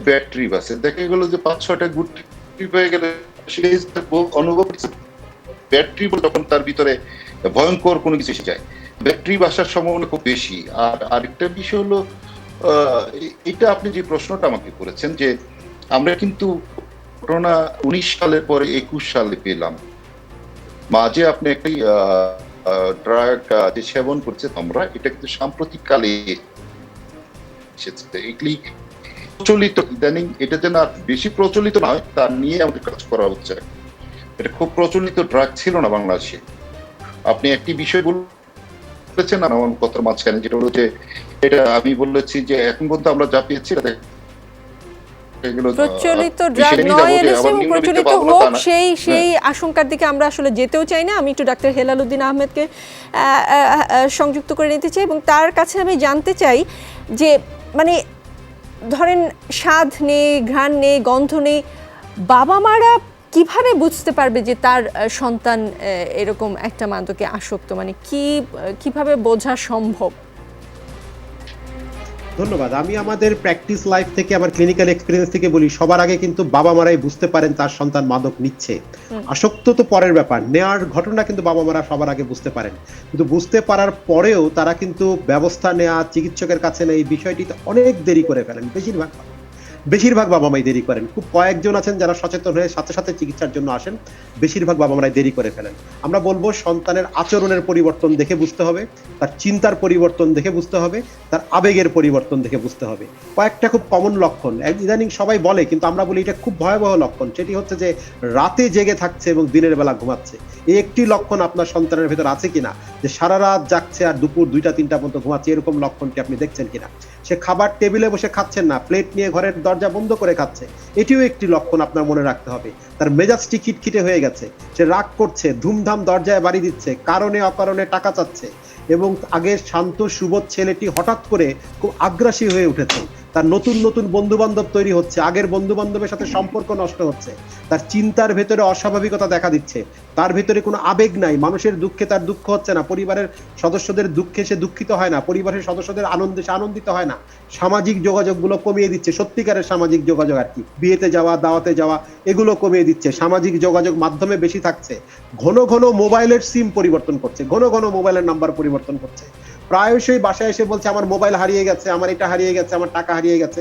ব্যাড ট্রিপ আছে। দেখা গেল যে 5-6টা গুড ট্রিপ হয়ে গেলে সেই অনুভব ব্যাড ট্রিপ, তখন তার ভিতরে ভয়ঙ্কর কোনো কিছু এসে যায়, ব্যাটারি বাসার সম্ভাবনা খুব বেশি। আর আরেকটা বিষয় হলো, এটা আপনি যে প্রশ্নটা আমাকে করেছেন যে আমরা কিন্তু ঘটনা 19 সালের পরে 21 সালে পেলাম, মাঝে আপনি একটি ড্রাগ যে সেবন করছে তোমরা, এটা কিন্তু সাম্প্রতিক কালে এসেছে। এগুলি প্রচলিত, ইদানিং এটা যেন আর বেশি প্রচলিত নয় তা নিয়ে আমাদের কাজ করা হচ্ছে। এটা খুব প্রচলিত ড্রাগ ছিল না বাংলাদেশে। আপনি একটি বিষয় বলেছেন না আমার কথার মাঝখানে, যেটা হলো যে এটা আমি বলেছি যে এখন পর্যন্ত আমরা যা পেয়েছি প্রচলিত ড্রাগ নয়, প্রচলিত হোক সেই আশঙ্কার দিকে আমরা আসলে যেতেও চাই না। আমি একটু ডাক্তার হেলাল উদ্দিন আহমেদকে সংযুক্ত করে নিতে চাই, এবং তার কাছে আমি জানতে চাই যে মানে ধরেন স্বাদ নেই, ঘ্রাণ নেই, গন্ধ নেই, বাবা মারা কিভাবে বুঝতে পারবে যে তার সন্তান এরকম একটা মাদকে আসক্ত? মানে কিভাবে বোঝা সম্ভব? ধন্যবাদ। আমি আমাদের প্র্যাকটিস লাইফ থেকে, আমার ক্লিনিক্যাল এক্সপিরিয়েন্স থেকে বলি, সবার আগে কিন্তু বাবা মারাই বুঝতে পারেন তার সন্তান মাদক নিচ্ছে। আসক্ত তো পরের ব্যাপার, নেওয়ার ঘটনা কিন্তু বাবা মারা সবার আগে বুঝতে পারেন। কিন্তু বুঝতে পারার পরেও তারা কিন্তু ব্যবস্থা নেওয়া, চিকিৎসকের কাছে নেই, এই বিষয়টিতে অনেক দেরি করে ফেলেন। বেশিরভাগ বাবা মাই দেরি করেন। খুব কয়েকজন আছেন যারা সচেতন হয়ে সাথে সাথে চিকিৎসার জন্য আসেন, বেশিরভাগ বাবা মারাই দেরি করে ফেলেন। আমরা বলবো সন্তানের আচরণের পরিবর্তন দেখে বুঝতে হবে, তার চিন্তার পরিবর্তন দেখে বুঝতে হবে, তার আবেগের পরিবর্তন দেখে বুঝতে হবে। কয়েকটা খুব কমন লক্ষণ ইদানিং সবাই বলে, কিন্তু আমরা বলি এটা খুব ভয়াবহ লক্ষণ। সেটি হচ্ছে যে রাতে জেগে থাকছে এবং দিনের বেলা ঘুমাচ্ছে। এই একটি লক্ষণ আপনার সন্তানের ভেতর আছে কিনা, যে সারা রাত জাগছে আর দুপুর 2টা-3টা পর্যন্ত ঘুমাচ্ছে, এরকম লক্ষণটি আপনি দেখছেন কিনা। সে খাবার টেবিলে বসে খাচ্ছেন না, প্লেট নিয়ে ঘরের দরজা বন্ধ করে খাচ্ছে, এটিও একটি লক্ষণ আপনার মনে রাখতে হবে। তার মেজাজটি খিটখিটে হয়ে গেছে, সে রাগ করছে, ধুমধাম দরজায় বাড়ি দিচ্ছে, কারণে অকারণে টাকা চাচ্ছে, এবং আগের শান্ত সুবোধ ছেলেটি হঠাৎ করে খুব আগ্রাসী হয়ে উঠেছে। তার নতুন নতুন বন্ধু বান্ধব তৈরি হচ্ছে, আগের বন্ধু বান্ধবের সাথে সম্পর্ক নষ্ট হচ্ছে, তার চিন্তার ভেতরে অস্বাভাবিকতা দেখা দিচ্ছে, তার ভেতরে কোনো আবেগ নাই, মানুষের দুঃখে তার দুঃখ হচ্ছে না, পরিবারের সদস্যদের দুঃখে সে দুঃখিত হয় না, পরিবারের সদস্যদের আনন্দে সে আনন্দিত হয় না, সামাজিক যোগাযোগগুলো কমিয়ে দিচ্ছে, সত্যিকারের সামাজিক যোগাযোগ আর কি, বিয়েতে যাওয়া, দাওয়াতে যাওয়া, এগুলো কমিয়ে দিচ্ছে, সামাজিক যোগাযোগ মাধ্যমে বেশি থাকছে, ঘন ঘন মোবাইলের সিম পরিবর্তন করছে, ঘন ঘন মোবাইলের নাম্বার পরিবর্তন করছে, প্রায়শই বাসায় এসে বলছে আমার মোবাইল হারিয়ে গেছে, আমার এটা হারিয়ে গেছে, আমার টাকা হারিয়ে গেছে।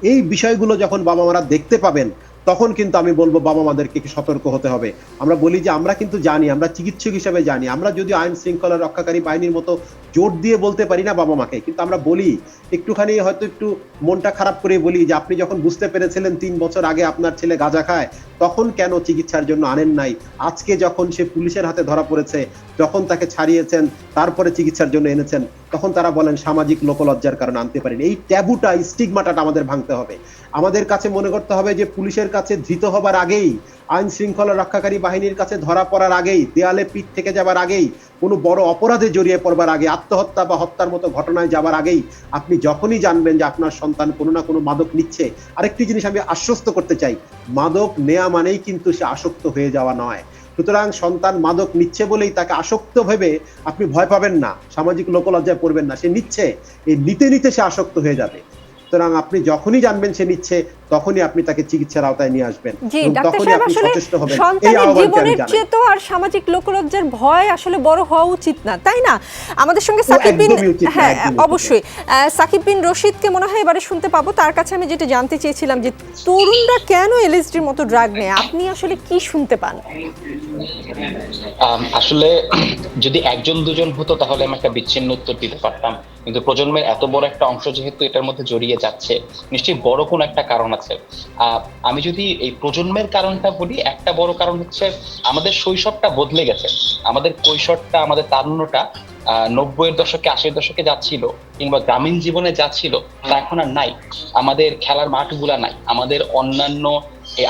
এই বিষয়গুলো যখন বাবা মারা দেখতে পাবেন, তখন কিন্তু আমি বলবো বাবা মাদেরকে সতর্ক হতে হবে। আমরা বলি যে আমরা কিন্তু জানি, আমরা চিকিৎসক হিসেবে জানি, আমরা যদি আইন শৃঙ্খলা রক্ষাকারী বাহিনীর মতো জোর দিয়ে বলতে পারি না বাবা মাকে, কিন্তু আমরা বলি একটুখানি, হয়তো একটু মনটা খারাপ করে বলি যে আপনি যখন বুঝতে পেরেছিলেন 3 বছর আগে আপনার ছেলে গাঁজা খায়, তখন কেন চিকিৎসার জন্য আনেন নাই? আজকে যখন সে পুলিশের হাতে ধরা পড়েছে, যখন তাকে ছাড়িয়েছেন, তারপরে চিকিৎসার জন্য এনেছেন, তখন তারা বলেন সামাজিক লোকলজ্জার কারণে আনতে পারেন। এই ট্যাবুটা, স্টিগমাটা আমাদের ভাঙতে হবে। আমাদের কাছে মনে করতে হবে যে পুলিশের কাছে ধৃত হবার আগেই, আইন শৃঙ্খলা রক্ষাকারী বাহিনীর কাছে ধরা পড়ার আগেই, দেয়ালে পিঠ থেকে যাবার আগেই, কোনো বড় অপরাধে জড়িয়ে পড়বার আগে, আত্মহত্যা বা হত্যার মতো ঘটনায় যাবার আগেই আপনি যখনই জানবেন যে আপনার সন্তান কোনো না কোনো মাদক নিচ্ছে, আরেকটি জিনিস আমি আশ্বস্ত করতে চাই, মাদক নেয়া মানেই কিন্তু সে আসক্ত হয়ে যাওয়া নয়। সুতরাং সন্তান মাদক নিচ্ছে বলেই তাকে আসক্ত ভেবে আপনি ভয় পাবেন না, সামাজিক লোকলজ্জায় পড়বেন না। সে নিচ্ছে, এই নিতে নিতে সে আসক্ত হয়ে যাবে। সুতরাং আপনি যখনই জানবেন সে নিচ্ছে, তখনই আপনি তাকে চিকিৎসার আওতায় নিয়ে আসবেন, জি এবং ডাক্তার তখনই সাহেব, আপনি আসলে সচেষ্ট হবেন। এই সন্তানের আহ্বানটি আমি জীবনের জানাই। চেয়ে তো আর সামাজিক লোকলজ্জার ভয় আসলে বড় হওয়া উচিত না, তাই না? আমাদের সঙ্গে সাকিব বিন, একদমই উচিত না, হ্যাঁ একদমই উচিত না। অবশ্যই সাকিব বিন রশিদকে মনে হয় এবারে শুনতে পাবো। তার কাছে আমি যেটা জানতে চেয়েছিলাম যে তরুণরা কেন এলএসডির মতো ড্রাগ নেয়, আপনি আসলে কি শুনতে পান? আসলে যদি একজন দুজন হতো তাহলে আমি একটা বিচ্ছিন্ন উত্তর দিতে পারতাম, কিন্তু প্রজন্মের এত বড় একটা অংশ যেহেতু এটার মধ্যে জড়িয়ে যাচ্ছে, নিশ্চয়ই বড় কোনো একটা কারণ আছে। আমি যদি এই প্রজন্মের কারণটা বলি, একটা বড় কারণ হচ্ছে আমাদের শৈশবটা বদলে গেছে। আমাদের কৈশোরটা, আমাদের তারুণ্যটা 90-এর দশকে, 80-এর দশকে যা ছিল, কিংবা গ্রামীণ জীবনে যা ছিল, তা এখন আর নাই। আমাদের খেলার মাঠগুলা নাই, আমাদের অন্যান্য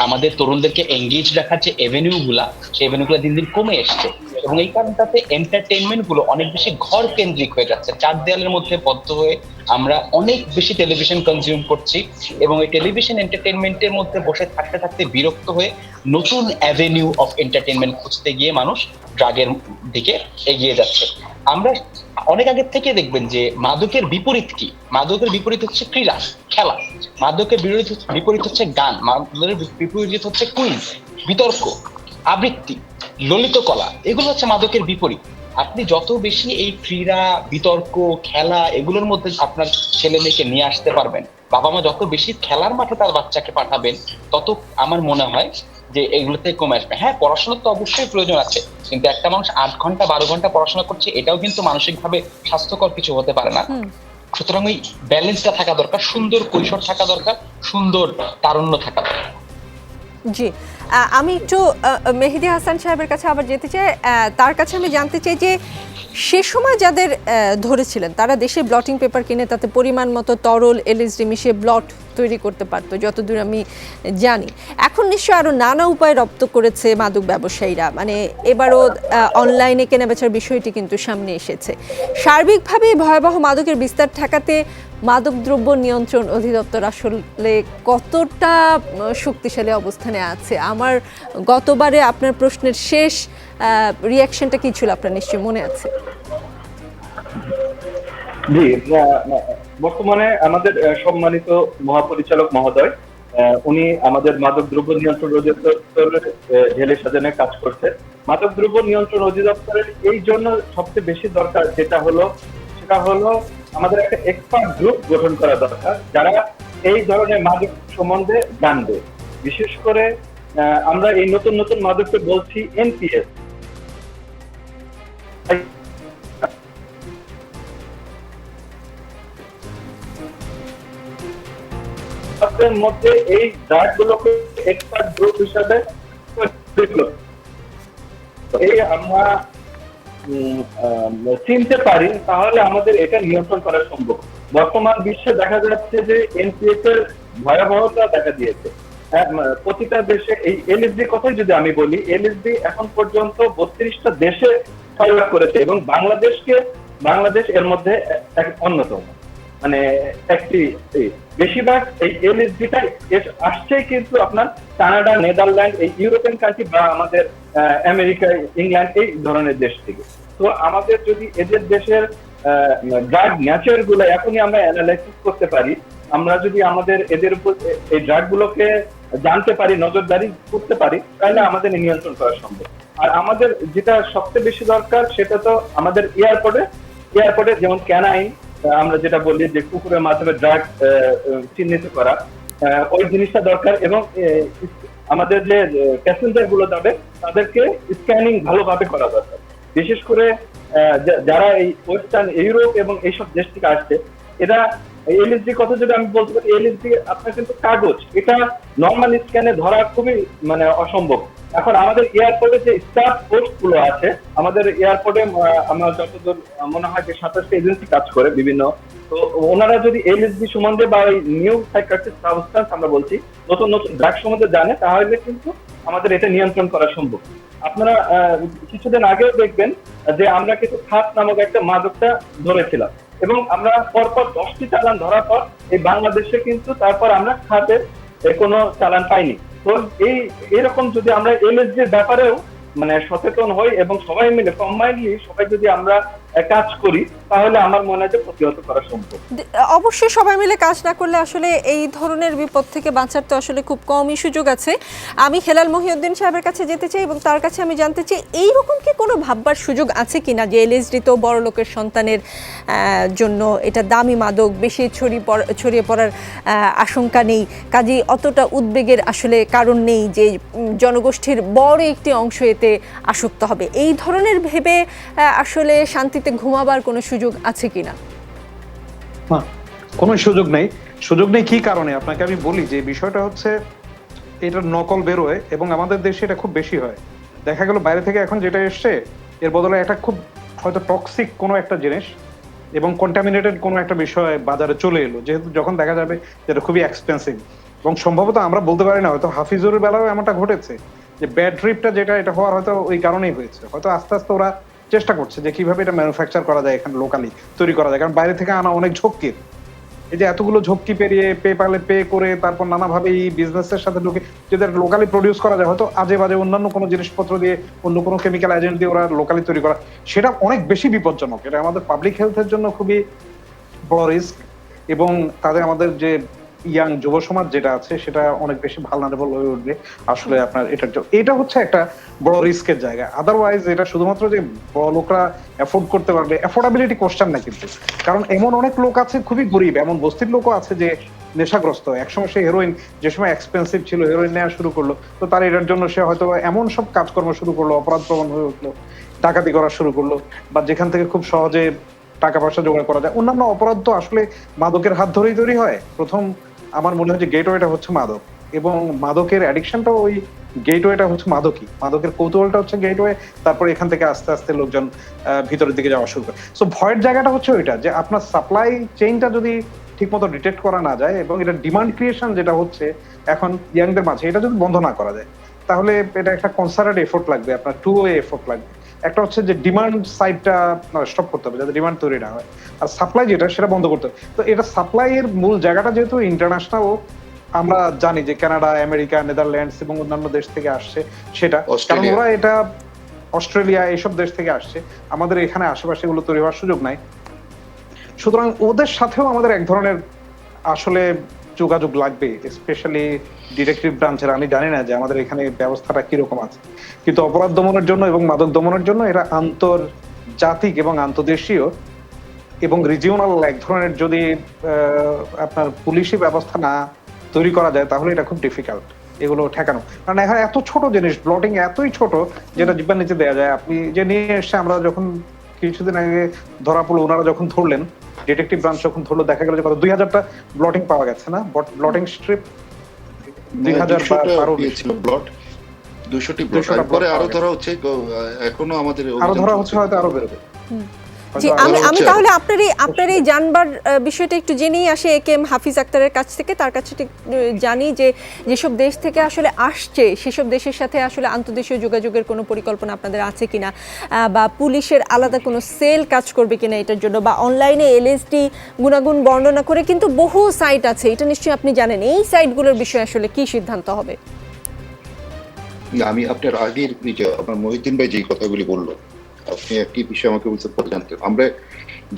আমাদের তরুণদেরকে এঙ্গেজ রাখার যে এভিনিউ গুলা, সেই এভিনিউ গুলা দিন দিন কমে এসছে, এবং এই কারণটাতে এন্টারটেইনমেন্ট গুলো অনেক বেশি ঘর কেন্দ্রিক হয়ে যাচ্ছে। 4 দেয়ালের মধ্যে বদ্ধ হয়ে আমরা অনেক বেশি টেলিভিশন কনজিউম করছি, এবং এই টেলিভিশন এন্টারটেইনমেন্টের মধ্যে বসে থাকতে থাকতে বিরক্ত হয়ে নতুন অ্যাভিনিউ অফ এন্টারটেইনমেন্ট খুঁজতে গিয়ে মানুষ ড্রাগের দিকে এগিয়ে যাচ্ছে। আমরা অনেক আগের থেকে দেখবেন যে মাদকের বিপরীত কি? মাদকের বিপরীত হচ্ছে ক্রীড়া, খেলা। মাদকের বিপরীত হচ্ছে গান। মাদকের বিপরীত হচ্ছে কুইজ, বিতর্ক, আবৃত্তি, ললিত কলা। এগুলো হচ্ছে মাদকের বিপরীত। আপনি যত বেশি এই ক্রীড়া, বিতর্ক, খেলা এগুলোর মধ্যে আপনার ছেলে মেয়েকে নিয়ে আসতে পারবেন, বাবা মা যত বেশি খেলার মাঠে তার বাচ্চাকে পাঠাবেন, তত আমার মনে হয় যে এগুলোতে কমে আসবে। হ্যাঁ, পড়াশোনার তো অবশ্যই প্রয়োজন আছে, কিন্তু একটা মানুষ 8 ঘন্টা 12 ঘন্টা পড়াশোনা করছে, এটাও কিন্তু মানসিকভাবে স্বাস্থ্যকর কিছু হতে পারে না। সুতরাং ওই ব্যালেন্সটা থাকা দরকার, সুন্দর কৈশোর থাকা দরকার, সুন্দর তারুণ্য থাকা দরকার। জি, আমি একটু মেহেদী হাসান সাহেবের কাছে আবার যেতে চাই। তার কাছে আমি জানতে চাই যে সে সময় যাদের ধরেছিলেন তারা দেশে ব্লটিং পেপার কিনে তাতে পরিমাণ মতো তরল এলএসডি মিশিয়ে ব্লট তৈরি করতে পারতো, যতদূর আমি জানি। এখন নিশ্চয়ই আরও নানা উপায় রপ্ত করেছে মাদক ব্যবসায়ীরা, মানে এবারও অনলাইনে কেনাবেচার বিষয়টি কিন্তু সামনে এসেছে। সার্বিকভাবে ভয়াবহ মাদকের বিস্তার ঠেকাতে মাদকদ্রব্য নিয়ন্ত্রণ অধিদপ্তর আসলে কতটা শক্তিশালী অবস্থানে আছে? আমার গতবারে আপনার প্রশ্নের শেষ রিয়াকশনটা কি ছিল আপনার নিশ্চয়ই মনে আছে? জি, বর্তমানে আমাদের সম্মানিত মহাপরিচালক মহোদয়, উনি আমাদের মাদক দ্রব্য নিয়ন্ত্রণ অধিদপ্তরের ঢেলে সাজানো কাজ করছে। মাদক দ্রব্য নিয়ন্ত্রণ অধিদপ্তরের এই জন্য সবচেয়ে বেশি দরকার সেটা হলো আমাদের একটা এক্সপার্ট গ্রুপ গঠন করা দরকার, যারা এই ধরনের মাদক সম্বন্ধে জানবে। বিশেষ করে আমরা এই নতুন নতুন মাদককে বলছি এনপিএস। মধ্যে এই ড্রাগ গুলোকে এক্সপার্ট গ্রুপ হিসাবে এই আমরা চিনতে পারি, তাহলে আমাদের এটা নিয়ন্ত্রণ করা সম্ভব। বর্তমান বিশ্বে দেখা যাচ্ছে যে এনপিএস এর ভয়াবহতা দেখা দিয়েছে। প্রতিটা দেশে এই এলএসডি কথাই যদি আমি বলি, এলএসডি এখন পর্যন্ত 32টা দেশে সহায়তা করেছে, এবং বাংলাদেশ এর মধ্যে অন্যতম। মানে একটি বেশিরভাগ এই এলএসডিটা আসছে কিন্তু আপনার কানাডা, নেদারল্যান্ড, এই ইউরোপিয়ান কান্ট্রি বা আমাদের আমেরিকা, ইংল্যান্ড, এই ধরনের দেশ থেকে। তো আমাদের যদি এদের দেশের ড্রাগ নেচার গুলো এখনই আমরা অ্যানালাইসিস করতে পারি, আমরা যদি আমাদের এদের উপর এই ড্রাগ গুলোকে জানতে পারি, নজরদারি করতে পারি, তাহলে আমাদের নিয়ন্ত্রণ করা সম্ভব। আর আমাদের যেটা সবচেয়ে বেশি দরকার সেটা তো আমাদের এয়ারপোর্টে যেমন ক্যানাইন, আমরা যেটা বলি যে কুকুরের মাধ্যমে ড্রাগ চিহ্নিত করা, ওই জিনিসটা দরকার। এবং আমাদের যে প্যাসেঞ্জার গুলো যাবে তাদেরকে স্ক্যানিং ভালোভাবে করা দরকার। বিশেষ করে যারা এই ওয়েস্টার্ন ইউরোপ এবং এইসব দেশ থেকে আসছে, এরা এলএসডি কথা যদি আমি বলতে পারি, এলএসডি আপনার কিন্তু কাগজ, এটা নর্মাল স্ক্যানে ধরা খুবই মানে অসম্ভব। এখন আমাদের এয়ারপোর্টে যে স্টাফ পোস্ট গুলো আছে, আমাদের এয়ারপোর্টে আমার যতদূর মনে হয় যে 27টা এজেন্সি কাজ করে বিভিন্ন, তো ওনারা যদি এলএসডি সম্বন্ধে বা এই নিউ সাইকোট্রিক সাবস্টেন্স আমরা বলছি নতুন নতুন ড্রাগ সম্বন্ধে জানে, তাহলে কিন্তু আমাদের এটা নিয়ন্ত্রণ করা সম্ভব। আপনারা কিছুদিন আগেও দেখবেন যে আমরা কিন্তু খাত নামক একটা মাদকটা ধরেছিলাম, এবং আমরা পরপর 10টি চালান ধরার পর এই বাংলাদেশে কিন্তু তারপর আমরা খাতের কোনো চালান পাইনি। তো এরকম যদি আমরা এলএসডির ব্যাপারেও মানে সচেতন হই এবং সবাই মিলে কম্বাইনলি সবাই যদি আমরা কাজ করি, তাহলে আমার মনে হয় যে প্রতিহত করা সম্ভব। অবশ্যই সবাই মিলে কাজ না করলে আসলে এই ধরনের বিপদ থেকে বাঁচার তো আসলে খুব কমই সুযোগ আছে। আমি হেলাল মহিউদ্দিন সাহেবের কাছে যেতে চাই এবং তার কাছে আমি জানতে চাই এইরকম কি কোনো ভাববার সুযোগ আছে কিনা যে এলএসডি তো বড় লোকের সন্তানের জন্য এটা দামি মাদক, বেশি ছড়িয়ে পড়ার আশঙ্কা নেই, কাজেই অতটা উদ্বেগের আসলে কারণ নেই যে জনগোষ্ঠীর বড় একটি অংশ এতে আসক্ত হবে। এই ধরনের ভেবে আসলে শান্তিতে ঘুমাবার কোনো সুযোগ আছে কিনা? কোনো সুযোগ নেই। কি কারণে আপনাকে আমি বলি যে বিষয়টা হচ্ছে এটা নকল বেরোয় এবং আমাদের দেশে এটা খুব বেশি হয়। দেখা গেল বাইরে থেকে এখন যেটা এসছে এর বদলে একটা খুব হয়তো টক্সিক কোনো একটা জিনিস এবং কন্টামিনেটেড কোনো একটা বিষয় বাজারে চলে এলো, যেহেতু যখন দেখা যাবে যেটা খুবই এক্সপেন্সিভ এবং সম্ভবত আমরা বলতে পারি না, হয়তো হাফিজুরের বেলাও এমনটা ঘটেছে যে ব্যাড ট্রিপটা যেটা এটা হওয়ার হয়তো ওই কারণেই হয়েছে। হয়তো আস্তে আস্তে ওরা চেষ্টা করছে যে কিভাবে এটা ম্যানুফ্যাকচার করা যায়, এখানে লোকালি তৈরি করা যায়, কারণ বাইরে থেকে আনা অনেক ঝক্কির। এই যে এতগুলো ঝক্কি পেরিয়ে পে করে তারপর নানাভাবে এই বিজনেসের সাথে ঢুকে যদি লোকালি প্রডিউস করা যায়, হয়তো আজে বাজে অন্যান্য কোনো জিনিসপত্র দিয়ে অন্য কোনো কেমিক্যাল এজেন্ট দিয়ে ওরা লোকালি তৈরি করা, সেটা অনেক বেশি বিপজ্জনক। এটা আমাদের পাবলিক হেলথের জন্য খুবই বড় রিস্ক এবং তাদের আমাদের যে ইয়াং যুব সমাজ যেটা আছে সেটা অনেক বেশি ভালনারেবল হয়ে উঠবে আসলে আপনার এটার জন্য। এটা হচ্ছে একটা বড় রিস্কের জায়গা। আদারওয়াইজ এটা শুধুমাত্র যে বড় লোকরা অ্যাফোর্ড করতে পারবে, অ্যাফোর্ডাবিলিটি কোশ্চেন না কিন্তু, কারণ এমন অনেক লোক আছে খুবই গরিব, এমন বস্তির লোকও আছে যে নেশাগ্রস্ত, একসময় সে হেরোইন যে সময় এক্সপেন্সিভ ছিল হেরোইন নেওয়া শুরু করলো, তো তার এটার জন্য সে হয়তো এমন সব কাজকর্ম শুরু করলো, অপরাধ প্রবণ হয়ে উঠলো, ডাকাতি করা শুরু করলো, বা যেখান থেকে খুব সহজে টাকা পয়সা জোগাড় করা যায়। অন্যান্য অপরাধ তো আসলে মাদকের হাত ধরেই তৈরি হয়। প্রথম আমার মনে হয় যে গেটওয়েটা হচ্ছে মাদক, এবং মাদকের অ্যাডিকশনটাও ওই গেটওয়েটা হচ্ছে মাদকই, মাদকের কৌতূহলটা হচ্ছে গেটওয়ে, তারপর এখান থেকে আস্তে আস্তে লোকজন ভিতরের দিকে যাওয়া শুরু করে। সো ভয়ের জায়গাটা হচ্ছে ওইটা যে আপনার সাপ্লাই চেইনটা যদি ঠিকমতো ডিটেক্ট করা না যায় এবং এটা ডিমান্ড ক্রিয়েশন যেটা হচ্ছে এখন ইয়াংদের মাঝে, এটা যদি বন্ধ না করা যায় তাহলে এটা একটা কনসার্টেড এফোর্ট লাগবে, আপনার টু ওয়ে এফোর্ট লাগবে। একটা হচ্ছে যে ডিমান্ড সাইডটা স্টপ করতে হবে যাতে ডিমান্ড তৈরি না হয়, আর সাপ্লাই যেটা সেটা বন্ধ করতে হবে। তো এটা সাপ্লাই এর মূল জায়গাটা যেহেতু ইন্টারন্যাশনাল, আমরা জানি যে কানাডা, আমেরিকা, নেদারল্যান্ডস এবং অন্যান্য দেশ থেকে আসছে, সেটা কারণ ওরা এটা অস্ট্রেলিয়া এইসব দেশ থেকে আসছে, আমাদের এখানে আশেপাশে এগুলো তৈরি হওয়ার সুযোগ নাই। সুতরাং ওদের সাথেও আমাদের এক ধরনের আসলে যোগাযোগ লাগবে, স্পেশালি ডিটেকটিভ ব্রাঞ্চের। আমি জানি না যে আমাদের এখানে ব্যবস্থাটা কিরকম আছে, কিন্তু অপরাধ দমনের জন্য এবং মাদক দমনের জন্য এরা আন্তর্জাতিক এবং আন্তর্দেশীয় এবং রিজিওনাল এক ধরনের যদি আপনার পুলিশি ব্যবস্থা না তৈরি করা যায় তাহলে এটা খুব ডিফিকাল্ট এগুলো ঠেকানো। কারণ এখন এত ছোট জিনিস, ব্লটিং এতই ছোট যেটা জিব্বার নিচে দেওয়া যায়। আপনি যে নিয়ে এসে আমরা যখন কিছুদিন আগে ধরা পড়লো, ওনারা যখন ধরলেন, ডিটেকটিভ ব্রাঞ্চ যখন ধরলো, দেখা গেল যে 2000টা ব্লটিং পাওয়া গেছে না, ব্লটিং স্ট্রিপ 2000 ব্লট 200টি ব্লট, পরে আরো ধরা হচ্ছে, এখনো আমাদের আরো ধরা হচ্ছে, হয়তো আরো বেরোবে। জি, আমি তাহলে আপনার এই জানবার বিষয়টা একটু জেনেই আসি একেএম হাফিজ আক্তারের কাছ থেকে। তার কাছে জানি যে যেসব দেশ থেকে আসলে আসছে সেসব দেশের সাথে আসলে আন্তর্দেশীয় যোগাযোগের কোনো পরিকল্পনা আপনাদের আছে কিনা, বা পুলিশের আলাদা কোনো সেল কাজ করবে কিনা এটার জন্য, বা অনলাইনে এলএসডি গুণাগুণ বর্ণনা করে কিন্তু বহু সাইট আছে, এটা নিশ্চয়ই আপনি জানেন। এই সাইটগুলোর বিষয়ে আসলে কি সিদ্ধান্ত হবে? আমি আপনার আগের আপনার মহিউদ্দিন ভাই যে কথাগুলি বললো, আপনি একটি বিষয় আমাকে বলতে জানতেন, আমরা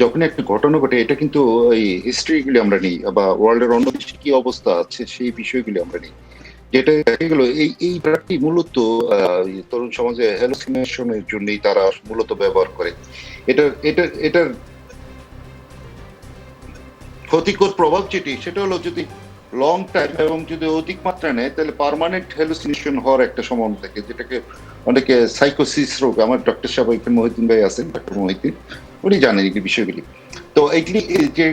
যখন একটা ঘটনা ঘটে এটা কিন্তু এই হিস্ট্রিগুলি আমরা নিই, বা ওয়ার্ল্ডের অন্য দেশে কি অবস্থা আছে সেই বিষয়গুলি আমরা নিই, যেটা দেখা গেল এই ড্রাগটি মূলত তরুণ সমাজে হ্যালুসিনেশনের জন্যই তারা মূলত ব্যবহার করে। এটার ক্ষতিকর প্রভাব যেটি সেটা হলো, যদি লং টাইম এবং যদি অধিক মাত্রা নেয় তাহলে পার্মানেন্ট হ্যালুসিনেশন হওয়ার একটা সম্ভাবনা থাকে, যেটাকে অনেকে সাইকোসিস রোগ, আমার ডক্টর সাহেব এখানে মহিউদ্দিন ভাই আছেন, ডক্টর মহিউদ্দিন, উনি জানেন এই বিষয়গুলি। তো এইগুলি যে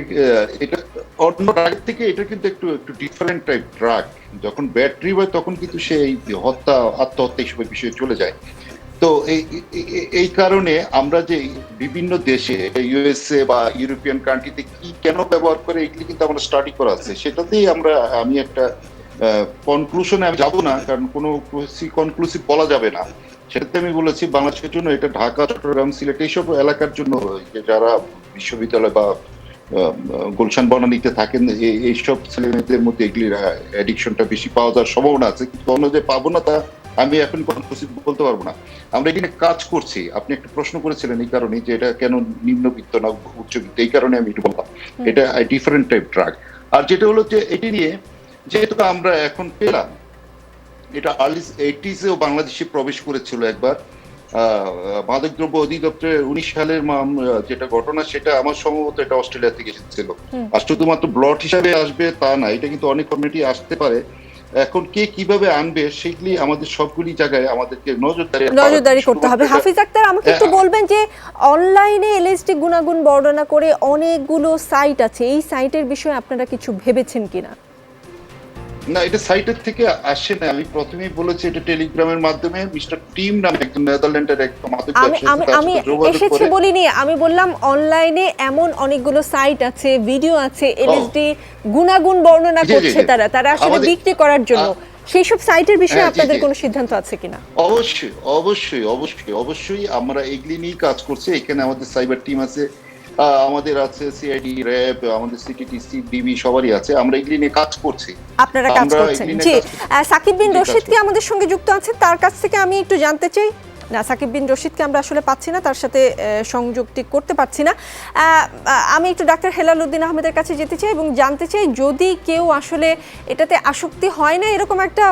এটা অন্য ড্রাগ থেকে এটা কিন্তু একটু ডিফারেন্ট টাইপ ড্রাগ। যখন ব্যাটারি হয় তখন কিন্তু সে হত্যা, আত্মহত্যা এইসবের বিষয়ে চলে যায়। তো এই কারণে আমরা যে বিভিন্ন দেশে ইউএসএ বা ইউরোপিয়ান কান্ট্রিতে কি কেন ব্যবহার করে এগুলি কিন্তু আমরা স্টাডি করা আছে, সেটাতেই আমি একটা কনক্লুশনে আমি যাবো না, কারণ কোনো কনক্লুসিভ বলা যাবে না। সেটাতে আমি বলেছি বাংলাদেশের জন্য এটা ঢাকা, চট্টগ্রাম, সিলেট এইসব এলাকার জন্য যারা বিশ্ববিদ্যালয় বা গুলশান বনানীতে থাকেন এইসব ছেলেমেয়েদের মধ্যে এগুলির অ্যাডিকশনটা বেশি পাওয়া যাওয়ার সম্ভাবনা আছে, কিন্তু অন্য যে পাবো না তা আমি এখন কনক্লুসিভ বলতে পারবো না। আমরা এখানে কাজ করছি। আপনি একটা প্রশ্ন করেছিলেন এই কারণে যে এটা কেন নিম্নবিত্ত না উচ্চবিত্ত, এই কারণে আমি একটু বললাম এটা ডিফারেন্ট টাইপ ড্রাগ। আর যেটা হলো যে এটি নিয়ে যেহেতু আমরা এখন পেলাম, এটা আর্লি 80s-এও বাংলাদেশে প্রবেশ করেছিল একবার মাদকদ্রব্য অধিদপ্তরের 19 সালের যেটা ঘটনা, সেটা আমার সম্ভবত এটা অস্ট্রেলিয়া থেকে এসেছিল। আর শুধুমাত্র ব্লট হিসাবে আসবে তা না, এটা কিন্তু অনেক কমিউনিটি আসতে পারে। এখন কে কিভাবে আনবে সেগুলি আমাদের সবগুলি জায়গায় আমাদেরকে নজরদারি করতে হবে। হাফিজ আক্তার, আমাকে একটু বলবেন যে অনলাইনে এলএসডি গুণাগুণ বর্ণনা করে অনেকগুলো সাইট আছে, এই সাইটের বিষয়ে আপনারা কিছু ভেবেছেন কিনা? না, এটা সাইটের থেকে আসে না। আমি প্রথমেই বলেছি এটা টেলিগ্রামের মাধ্যমে মিস্টার টিম নামে একজন নেদারল্যান্ডের এক মাদক ব্যবসায়ী, আমি এসেছে বলিনি, আমি বললাম অনলাইনে এমন অনেকগুলো সাইট আছে, ভিডিও আছে, এলএসডি গুণাগুণ বর্ণনা করছে তারা আসলে বিক্রি করার জন্য। সেই সব সাইটের বিষয়ে আপনাদের কোনো সিদ্ধান্ত আছে কিনা? অবশ্যই অবশ্যই অবশ্যই অবশ্যই আমরা এগুলি নিয়ে কাজ করছি। এখানে আমাদের সাইবার টিম আছে, আমাদের আছে সিআইডি, র্যাব, আমাদের সিটিটিসি, ডিবি, সবারই আছে। আমরা এগুলি নিয়ে কাজ করছি। আপনারা কাজ করছেন। জি, সাকিব বিন রশিদ কি আমাদের সঙ্গে যুক্ত আছে? তার কাছ থেকে আমি একটু জানতে চাই। না, সাকিব বিন রশিদকে আমরা আসলে পাচ্ছি না, তার সাথে সংযুক্তি করতে পারছি না। আমি একটু ডাক্তার হেলাল উদ্দিন আহমেদের কাছে যেতে চাই এবং জানতে চাই যদি কেউ আসলে এটাতে আসক্তি হয় না এরকম একটা,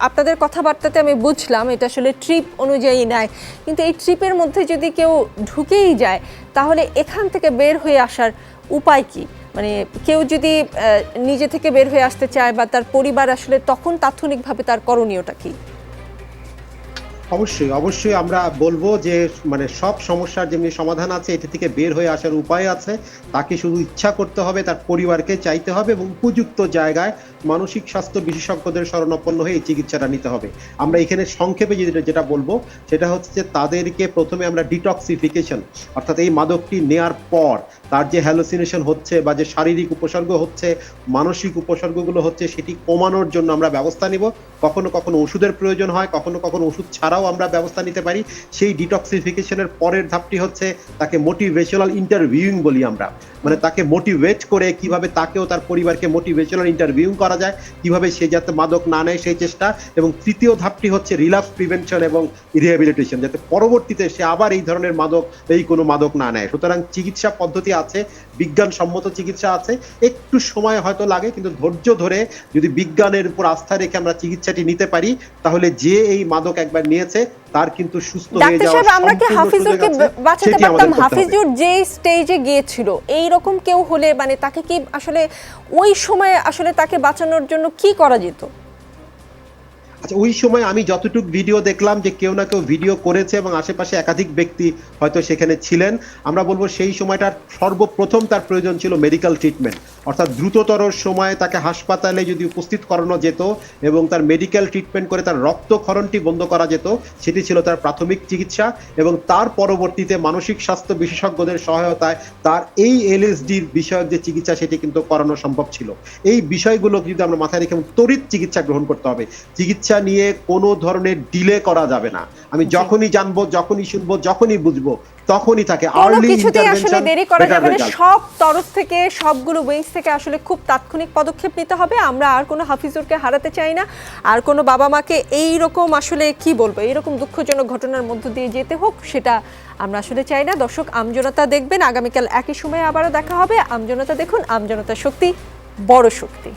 আপনাদের কথাবার্তাতে আমি বুঝলাম এটা আসলে ট্রিপ অনুযায়ী নেয়, কিন্তু এই ট্রিপের মধ্যে যদি কেউ ঢুকেই যায় তাহলে এখান থেকে বের হয়ে আসার উপায় কি? মানে কেউ যদি নিজে থেকে বের হয়ে আসতে চায় বা তার পরিবার, আসলে তখন তাৎক্ষণিকভাবে তার করণীয়টা কি? অবশ্যই আমরা বলবো যে মানে সব সমস্যার যেমনি সমাধান আছে, এটি থেকে বের হয়ে আসার উপায় আছে। তাকে শুধু ইচ্ছা করতে হবে, তার পরিবারকে চাইতে হবে এবং উপযুক্ত জায়গায় মানসিক স্বাস্থ্য বিশেষজ্ঞদের শরণাপন্ন হয়ে এই চিকিৎসাটা নিতে হবে। আমরা এখানে সংক্ষেপে যেটা বলবো সেটা হচ্ছে যে তাদেরকে প্রথমে আমরা ডিটক্সিফিকেশন, অর্থাৎ এই মাদকটি নেয়ার পর তার যে হ্যালুসিনেশন হচ্ছে বা যে শারীরিক উপসর্গ হচ্ছে, মানসিক উপসর্গগুলো হচ্ছে, সেটি কমানোর জন্য আমরা ব্যবস্থা নিব। কখনো কখনো ওষুধের প্রয়োজন হয়, কখনো কখনো ওষুধ ছাড়াও আমরা ব্যবস্থা নিতে পারি। সেই ডিটক্সিফিকেশনের পরের ধাপটি হচ্ছে তাকে মোটিভেশনাল ইন্টারভিউইং বলি আমরা, মানে তাকে মোটিভেট করে কিভাবে তাকেও তার পরিবারকে মোটিভেশনাল ইন্টারভিউইং করা যায়, কিভাবে সে যাতে মাদক না নেয় সেই চেষ্টা। এবং তৃতীয় ধাপটি হচ্ছে রিল্যাপস প্রিভেনশন এবং রিহ্যাবিলিটেশন, যাতে পরবর্তীতে সে আবার এই ধরনের কোনো মাদক না নেয়। সুতরাং চিকিৎসা পদ্ধতি আছে, বিজ্ঞানসম্মত চিকিৎসা আছে, একটু সময় হয়তো লাগে, কিন্তু ধৈর্য ধরে যদি বিজ্ঞানের উপর আস্থা রেখে আমরা চিকিৎসাটি নিতে পারি তাহলে যে এই মাদক একবার নিয়েছে তার কিন্তু সুস্থ হয়ে যাওয়ার আমরা কি হাফিজুরকে বাঁচাতে পারতাম? হাফিজুর যে স্টেজে গিয়েছিল এই রকম কেউ হলে মানে তাকে কি আসলে ওই সময় আসলে তাকে বাঁচানোর জন্য কি করা যেত? আচ্ছা, ওই সময় আমি যতটুকু ভিডিও দেখলাম যে কেউ না কেউ ভিডিও করেছে এবং আশেপাশে একাধিক ব্যক্তি হয়তো সেখানে ছিলেন। আমরা বলবো সেই সময়টার সর্বপ্রথম তার প্রয়োজন ছিল মেডিকেল ট্রিটমেন্ট, অর্থাৎ দ্রুততর সময়ে তাকে হাসপাতালে যদি উপস্থিত করানো যেত এবং তার মেডিকেল ট্রিটমেন্ট করে তার রক্তক্ষরণটি বন্ধ করা যেত, সেটি ছিল তার প্রাথমিক চিকিৎসা। এবং তার পরবর্তীতে মানসিক স্বাস্থ্য বিশেষজ্ঞদের সহায়তায় তার এই এলএসডির বিষয়ক যে চিকিৎসা সেটি কিন্তু করানো সম্ভব ছিল। এই বিষয়গুলো যদি আমরা মাথায় রেখে তড়িৎ চিকিৎসা গ্রহণ করতে হবে। চিকিৎসা নিয়ে কোনো ধরনের ডিলে করা যাবে না। আমি যখনই জানবো, যখনই শুনবো, যখনই বুঝবো তখনই তাকে আর্লি ইন্টারভেনশন, দেরি করা যাবে না। সব তরফ থেকে, সবগুলো উইংস থেকে আসলে খুব তাৎক্ষণিক পদক্ষেপ নিতে হবে। আমরা আর কোনো হাফিজুরকে হারাতে চাই না, আর কোনো বাবা মাকে এই রকম আসলে কি বলবো, এইরকম দুঃখজনক ঘটনার মধ্য দিয়ে যেতে হোক, সেটা আমরা আসলে চাই না। দর্শক, আমজনতা দেখবেন, আগামীকাল একই সময়ে আবারও দেখা হবে। আমজনতা দেখুন, আমজনতার শক্তি, বড় শক্তি।